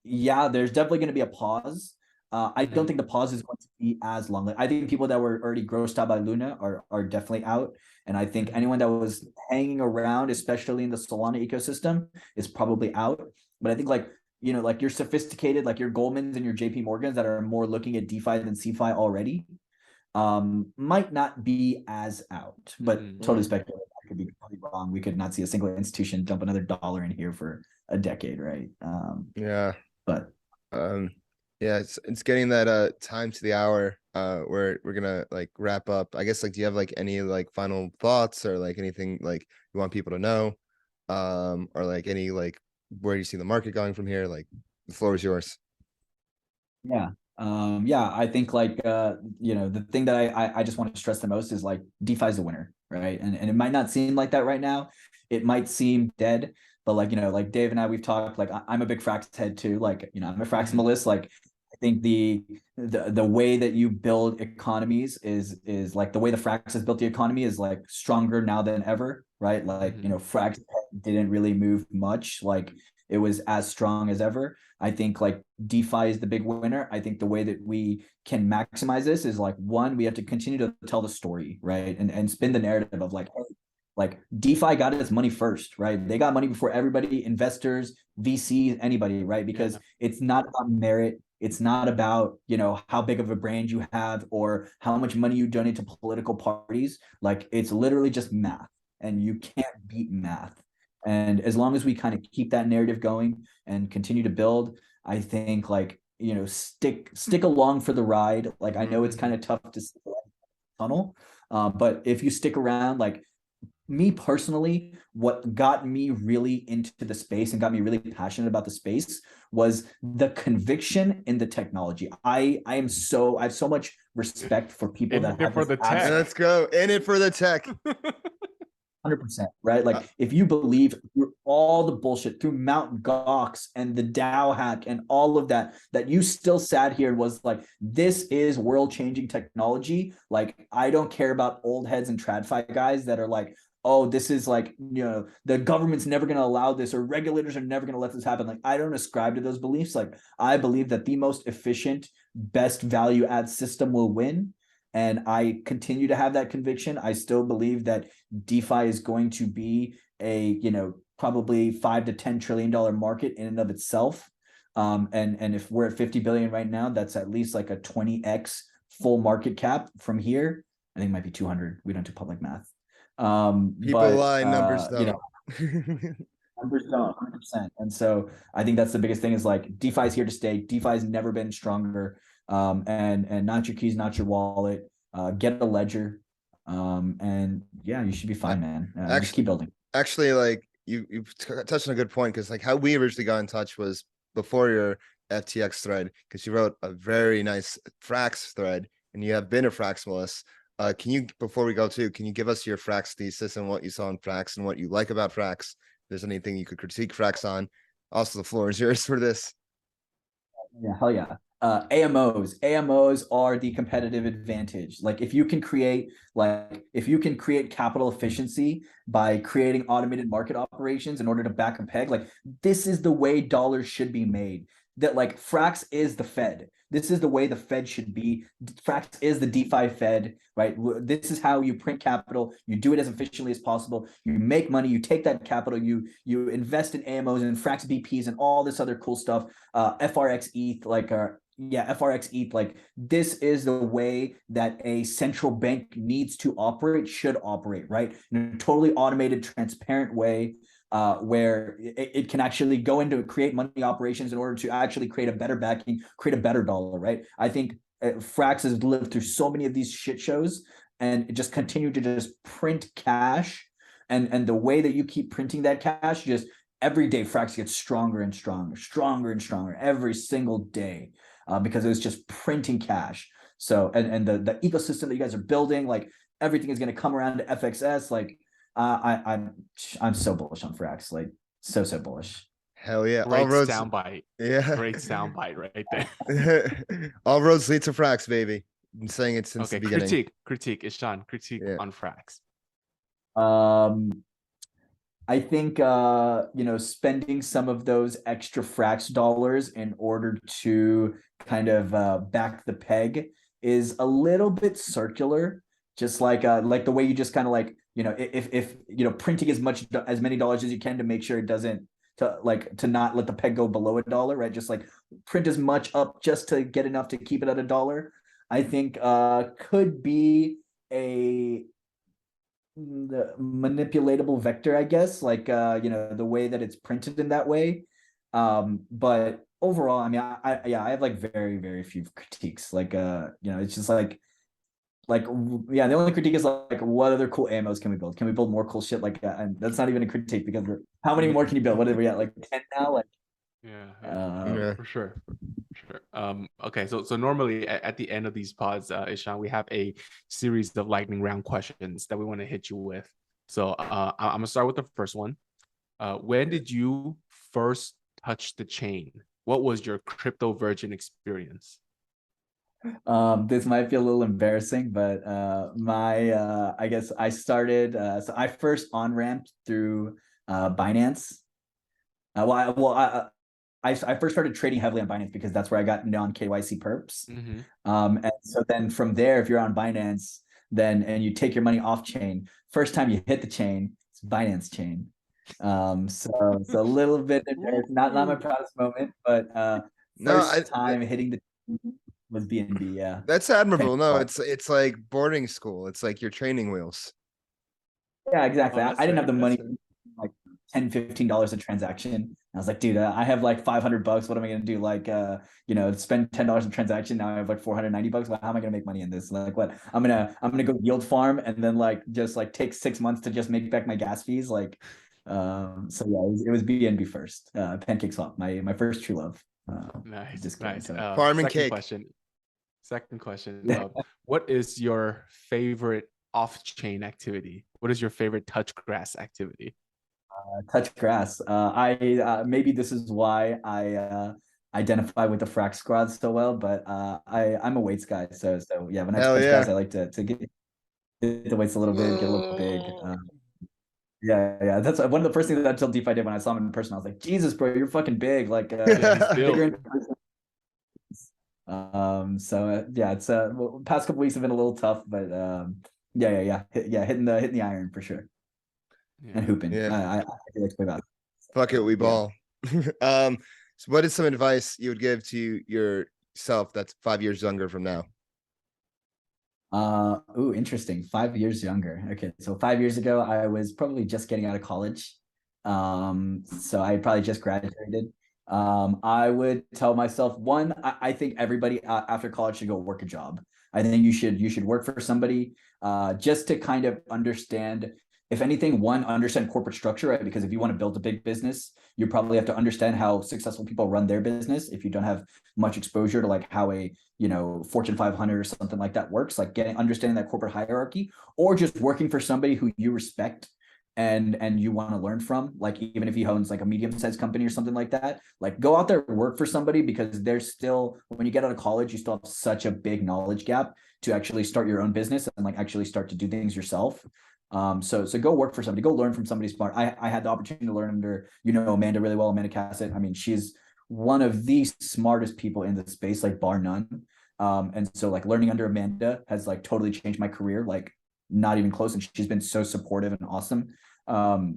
yeah, there's definitely going to be a pause. I don't think the pause is going to be as long. I think people that were already grossed out by Luna are definitely out. And I think anyone that was hanging around, especially in the Solana ecosystem, is probably out. But I think like, you know, like your sophisticated, like your Goldmans and your JP Morgans that are more looking at DeFi than CeFi already, might not be as out. But totally speculative. I could be completely wrong. We could not see a single institution dump another dollar in here for a decade, right? Yeah. But yeah, it's getting that time to the hour where we're gonna like wrap up. I guess like, do you have like any like final thoughts or like anything like you want people to know, or like any like where you see the market going from here? Like, the floor is yours. Yeah, Yeah, I think like the thing that I just want to stress the most is like DeFi is the winner, right? And it might not seem like that right now. It might seem dead, but like like Dave and I, we've talked. Like I'm a big Frax head too. Like I'm a Fraximalist. Like I think the way that you build economies is like the way the Frax has built the economy is like stronger now than ever, right? Like Frax didn't really move much. Like it was as strong as ever. I think like DeFi is the big winner. I think the way that we can maximize this is like, one, we have to continue to tell the story, right? And spin the narrative of like, hey, like DeFi got its money first, right? They got money before everybody, investors, VCs, anybody, right? Because it's not about merit. It's not about, how big of a brand you have or how much money you donate to political parties. Like it's literally just math, and you can't beat math. And as long as we kind of keep that narrative going and continue to build, I think like, stick along for the ride. Like I know it's kind of tough to see the tunnel, but if you stick around, like me personally, what got me really into the space and got me really passionate about the space was the conviction in the technology. I have so much respect for people that have for the tech. Let's go in it for the tech. 100%, right? Like if you believe through all the bullshit, through Mount Gox and the DAO hack and all of that, that you still sat here and was like, this is world changing technology. Like I don't care about old heads and TradFi guys that are like, oh, this is like, the government's never going to allow this, or regulators are never going to let this happen. Like I don't ascribe to those beliefs. Like I believe that the most efficient, best value add system will win. And I continue to have that conviction. I still believe that DeFi is going to be a, probably $5 to $10 trillion market in and of itself. And if we're at 50 billion right now, that's at least like a 20x full market cap from here. I think it might be 200. We don't do public math. People lie, numbers don't. Numbers don't, 100%. And so I think that's the biggest thing is like DeFi is here to stay. DeFi has never been stronger. And not your keys, not your wallet. Get a ledger, and yeah, you should be fine, man. Just keep building. Actually, like you've touched on a good point, because like how we originally got in touch was before your FTX thread, because you wrote a very nice Frax thread, and you have been a Fraximalist. Can you, before we go to, can you give us your Frax thesis and what you saw in Frax and what you like about Frax? If there's anything you could critique Frax on. Also, the floor is yours for this. Yeah, hell yeah. AMOs are the competitive advantage. Like if you can create capital efficiency by creating automated market operations in order to back a peg, like this is the way dollars should be made. That like Frax is the Fed. This is the way the Fed should be. Frax is the DeFi Fed, right? This is how you print capital. You do it as efficiently as possible. You make money. You take that capital. You invest in AMOs and Frax BPs and all this other cool stuff. FRX ETH, FRX ETH. Like this is the way that a central bank needs to operate, should operate, right? In a totally automated, transparent way. Where it can actually go into create money operations in order to actually create a better backing, create a better dollar, right? I think Frax has lived through so many of these shit shows and just continue to just print cash. And the way that you keep printing that cash, just every day Frax gets stronger and stronger every single day because it was just printing cash. So, and the ecosystem that you guys are building, like everything is going to come around to FXS, like I'm so bullish on Frax, like so bullish. Hell yeah! Great soundbite. Yeah, great soundbite right there. All roads lead to Frax, baby. I'm saying it since the beginning. Critique, Ishan. Critique on Frax. I think spending some of those extra Frax dollars in order to kind of back the peg is a little bit circular. Just like the way you just kind of like, if printing as many dollars as you can to make sure it doesn't to not let the peg go below $1, right? Just like print as much up just to get enough to keep it at $1. I think could be the manipulatable vector, I guess, like the way that it's printed in that way. But overall, I mean, I have like very, very few critiques. Like it's just like the only critique is like what other cool AMOs can we build? Can we build more cool shit like that? And that's not even a critique, because how many more can you build? What are we at, like 10 now? Like yeah, for sure. Sure. Okay. So normally at the end of these pods, Ishan, we have a series of lightning round questions that we want to hit you with. So I'm gonna start with the first one. When did you first touch the chain? What was your crypto virgin experience? This might be a little embarrassing, but I guess I started. So I first on ramped through Binance. I first started trading heavily on Binance because that's where I got non KYC perps. Mm-hmm. And so then from there, if you're on Binance, then and you take your money off chain, first time you hit the chain, it's Binance chain. So a little bit not my proudest moment, but first time hitting the was BNB. Yeah, that's admirable. No, it's like boarding school. It's like your training wheels. Yeah, exactly. Oh, I didn't have the money, fair. like $10-15 a transaction. I was like, dude, I have like $500. What am I gonna do? Like, spend $10 a transaction. Now I have like $490. Well, how am I gonna make money in this? Like, what? I'm gonna go yield farm and then like just like take 6 months to just make back my gas fees. Like, so yeah, it was BNB first. Pancake swap, my first true love. Nice. Farming cake. Second question. What is your favorite off-chain activity? What is your favorite touch grass activity? Touch grass. Maybe this is why I identify with the Frax squad so well, but I'm a weights guy. So yeah, when I touch grass, I like to get the weights a little bit, get a little big. Yeah. That's one of the first things that I told DeFi Dave when I saw him in person. I was like, Jesus, bro, you're fucking big. Like, bigger in person. Yeah, it's past couple weeks have been a little tough, but yeah, hitting the iron for sure. And hooping. I like to play basketball. Fuck it, we ball. So what is some advice you would give to yourself that's 5 years younger from now? Interesting. 5 years younger. Okay, so 5 years ago, I was probably just getting out of college. So I probably just graduated. I would tell myself, one, I think everybody after college should go work a job. I think you should work for somebody just to kind of understand, if anything, one, understand corporate structure, right? Because if you want to build a big business, you probably have to understand how successful people run their business. If you don't have much exposure to like how a Fortune 500 or something like that works, like understanding that corporate hierarchy, or just working for somebody who you respect and you want to learn from, like even if he owns like a medium-sized company or something like that, like go out there and work for somebody, because there's still, when you get out of college, you still have such a big knowledge gap to actually start your own business and like actually start to do things yourself. So go work for somebody, go learn from somebody smart. I had the opportunity to learn under, Amanda really well, Amanda Cassett. I mean, she's one of the smartest people in the space, like bar none. And so like learning under Amanda has like totally changed my career, like not even close. And she's been so supportive and awesome.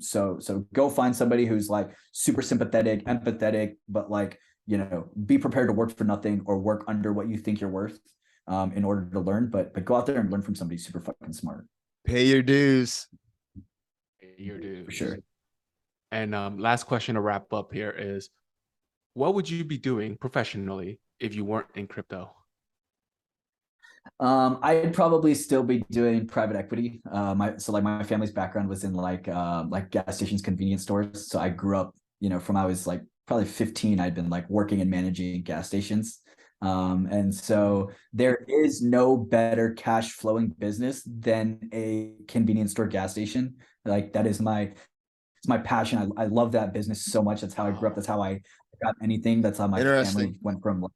So go find somebody who's like super sympathetic, empathetic, but like, be prepared to work for nothing or work under what you think you're worth, in order to learn, but go out there and learn from somebody super fucking smart. Pay your dues. For sure. And last question to wrap up here is, what would you be doing professionally if you weren't in crypto? I'd probably still be doing private equity. My family's background was in like gas stations, convenience stores. So I grew up, from I was like probably 15, I'd been like working and managing gas stations. And so there is no better cash flowing business than a convenience store gas station. Like that is it's my passion. I love that business so much. That's how I grew up. That's how I got anything. That's how my family went from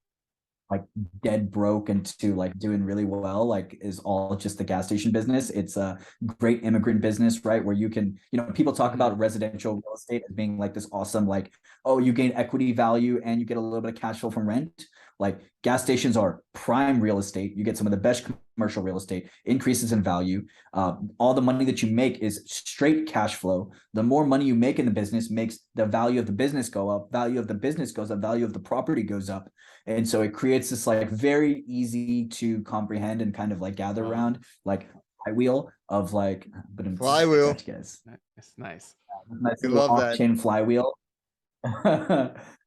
like dead broke into like doing really well, like is all just the gas station business. It's a great immigrant business, right? Where you can, people talk about residential real estate as being like this awesome, like, oh, you gain equity value and you get a little bit of cash flow from rent. Like gas stations are prime real estate. You get some of the best commercial real estate, increases in value. All the money that you make is straight cash flow. The more money you make in the business makes the value of the business go up. Value of the business goes up. Value of the property goes up. And so it creates this like very easy to comprehend and kind of like gather around like flywheel of like, but Flywheel. Guys. It's nice. Nice little off-chain flywheel.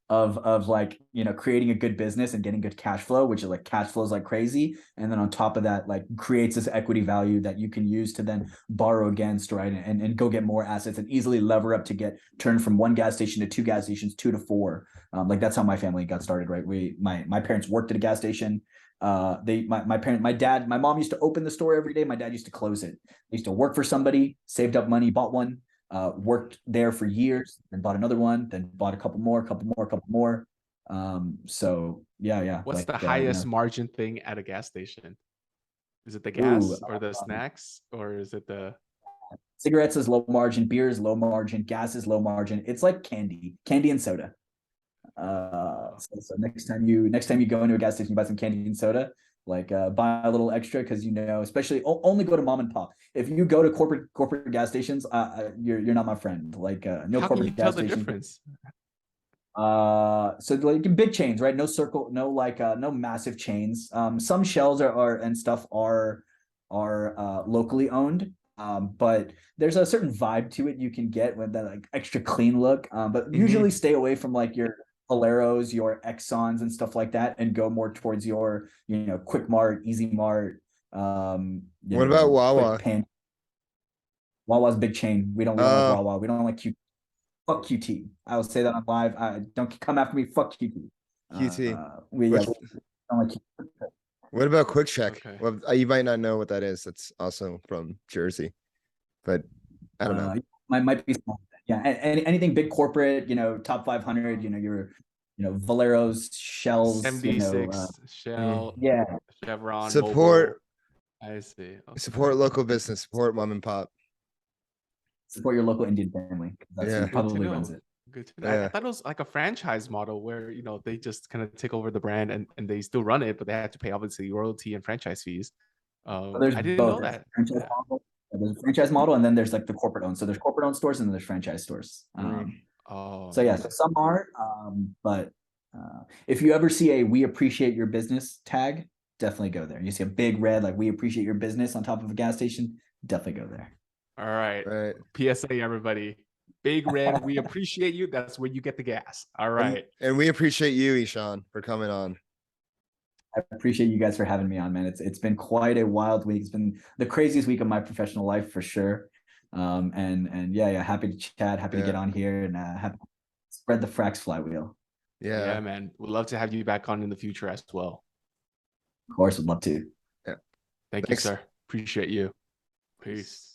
of like, you know, creating a good business and getting good cash flow, which is like cash flows like crazy. And then on top of that, like creates this equity value that you can use to then borrow against, right? And go get more assets and easily lever up to get turned from 1 gas station to 2 gas stations, 2 to 4. Like that's how my family got started, right? My parents worked at a gas station. My mom used to open the store every day. My dad used to close it. They used to work for somebody, saved up money, bought one, worked there for years, then bought another one, then bought a couple more. So yeah. What's like, the highest margin thing at a gas station? Is it the Ooh, gas or the snacks, or is it the cigarettes is low margin, beer is low margin, gas is low margin. It's like candy and soda. So next time you go into a gas station, buy some candy and soda, like buy a little extra, because you know, especially only go to mom and pop. If you go to corporate gas stations, you're not my friend. Like no how corporate can you tell gas the station. difference? So like big chains, right? No circle, no like no massive chains. Some shells are and stuff are locally owned. But there's a certain vibe to it you can get with that like extra clean look. But usually stay away from like your Aleros, your Exxons and stuff like that, and go more towards your, you know, Quick Mart, Easy Mart. What about Wawa? Wawa's a big chain. We don't like Oh. Wawa. We don't like QT. Fuck QT. I will say that on live. Don't come after me. Fuck QT. QT. We don't like QT. What about Quick Check? Okay. Well, you might not know what that is. That's also from Jersey, but I don't know. Might be small. Yeah, anything big corporate, you know, top 500, you know, your, you know, Valeros, Shells, you know, 76 Shell, yeah, Chevron, Support. Mobile. I see. Okay. Support local business. Support mom and pop. support your local Indian family. That's Yeah. who Good to probably know. runs it. Good to know. Yeah. I thought it was like a franchise model where, you know, they just kind of take over the brand and they still run it, but they have to pay obviously royalty and franchise fees. There's I didn't both. know that. Franchise Yeah. model. There's a franchise model, and then there's like the corporate owned. So there's corporate owned stores and then there's franchise stores. Oh, So yeah, so some are, but if you ever see a "We appreciate your business" tag, definitely go there. You see a big red like "We appreciate your business" on top of a gas station, definitely go there. all right. Right. PSA, everybody. Big red, we appreciate you. That's where you get the gas. All right. And we appreciate you, Ishan, for coming on. I appreciate you guys for having me on, man. It's been quite a wild week. It's been the craziest week of my professional life for sure. And yeah, happy to chat, happy to get on here and happy to spread the Frax flywheel. Yeah, man. We'd love to have you back on in the future as well. Of course, would love to. Yeah. Thanks you, sir. Appreciate you. Peace.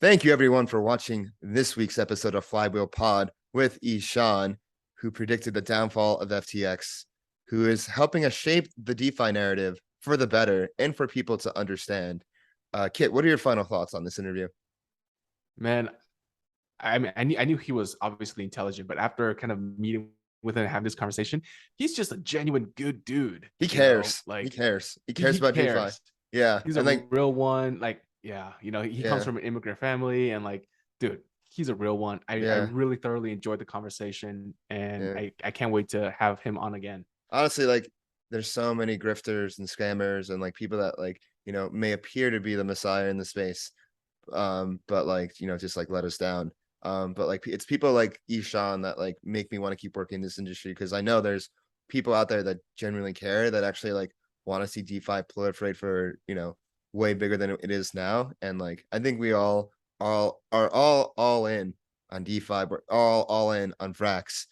Thank you, everyone, for watching this week's episode of Flywheelpod with Ishan, who predicted the downfall of FTX, who is helping us shape the DeFi narrative for the better and for people to understand. Kiet, what are your final thoughts on this interview? Man, I mean, I knew he was obviously intelligent, but after kind of meeting with him and having this conversation, he's just a genuine good dude. He cares. Like he cares about DeFi. Yeah. He's and a like real one. Like, yeah, you know, he comes from an immigrant family and like, dude, he's a real one. I really thoroughly enjoyed the conversation and I can't wait to have him on again. Honestly, like there's so many grifters and scammers and like people that like, you know, may appear to be the messiah in the space. But like, you know, just like let us down. But like it's people like Ishan that like make me want to keep working in this industry, because I know there's people out there that genuinely care, that actually like want to see DeFi proliferate for, you know, way bigger than it is now. And like I think we all are all in on DeFi. We're all in on Frax.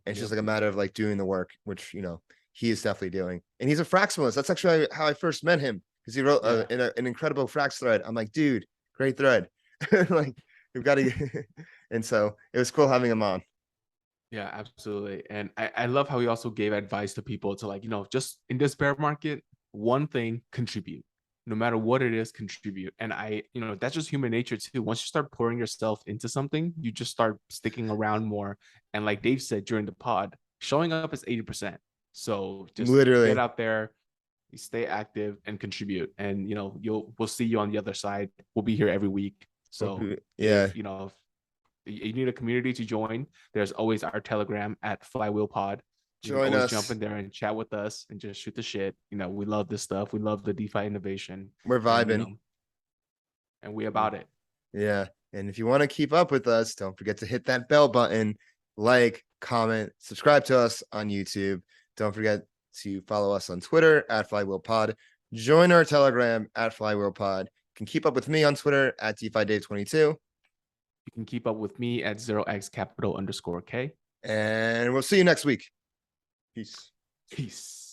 It's just like a matter of like doing the work, which, you know, he is definitely doing. And he's a Fraximalist. That's actually how I first met him, because he wrote an incredible Frax thread. I'm like, dude, great thread. Like we've got to and so it was cool having him on. Yeah, absolutely. And I love how he also gave advice to people to like, you know, just in this bear market, one thing, contribute. No matter what it is, contribute. And you know, that's just human nature too. Once you start pouring yourself into something, you just start sticking around more. And like Dave said during the pod, showing up is 80%. So just get out there, stay active and contribute. And you know, we'll see you on the other side. We'll be here every week. So if, you know, if you need a community to join, there's always our Telegram at Flywheelpod. Join us, jump in there and chat with us and just shoot the shit. You know, we love this stuff. We love the DeFi innovation. We're vibing. And, you know, and we about it. Yeah. And if you want to keep up with us, don't forget to hit that bell button, like, comment, subscribe to us on YouTube. Don't forget to follow us on Twitter at Flywheelpod. Join our Telegram at Flywheelpod. You can keep up with me on Twitter at DeFi Dave 22. You can keep up with me at 0xcapital_K. And we'll see you next week. Peace. Peace.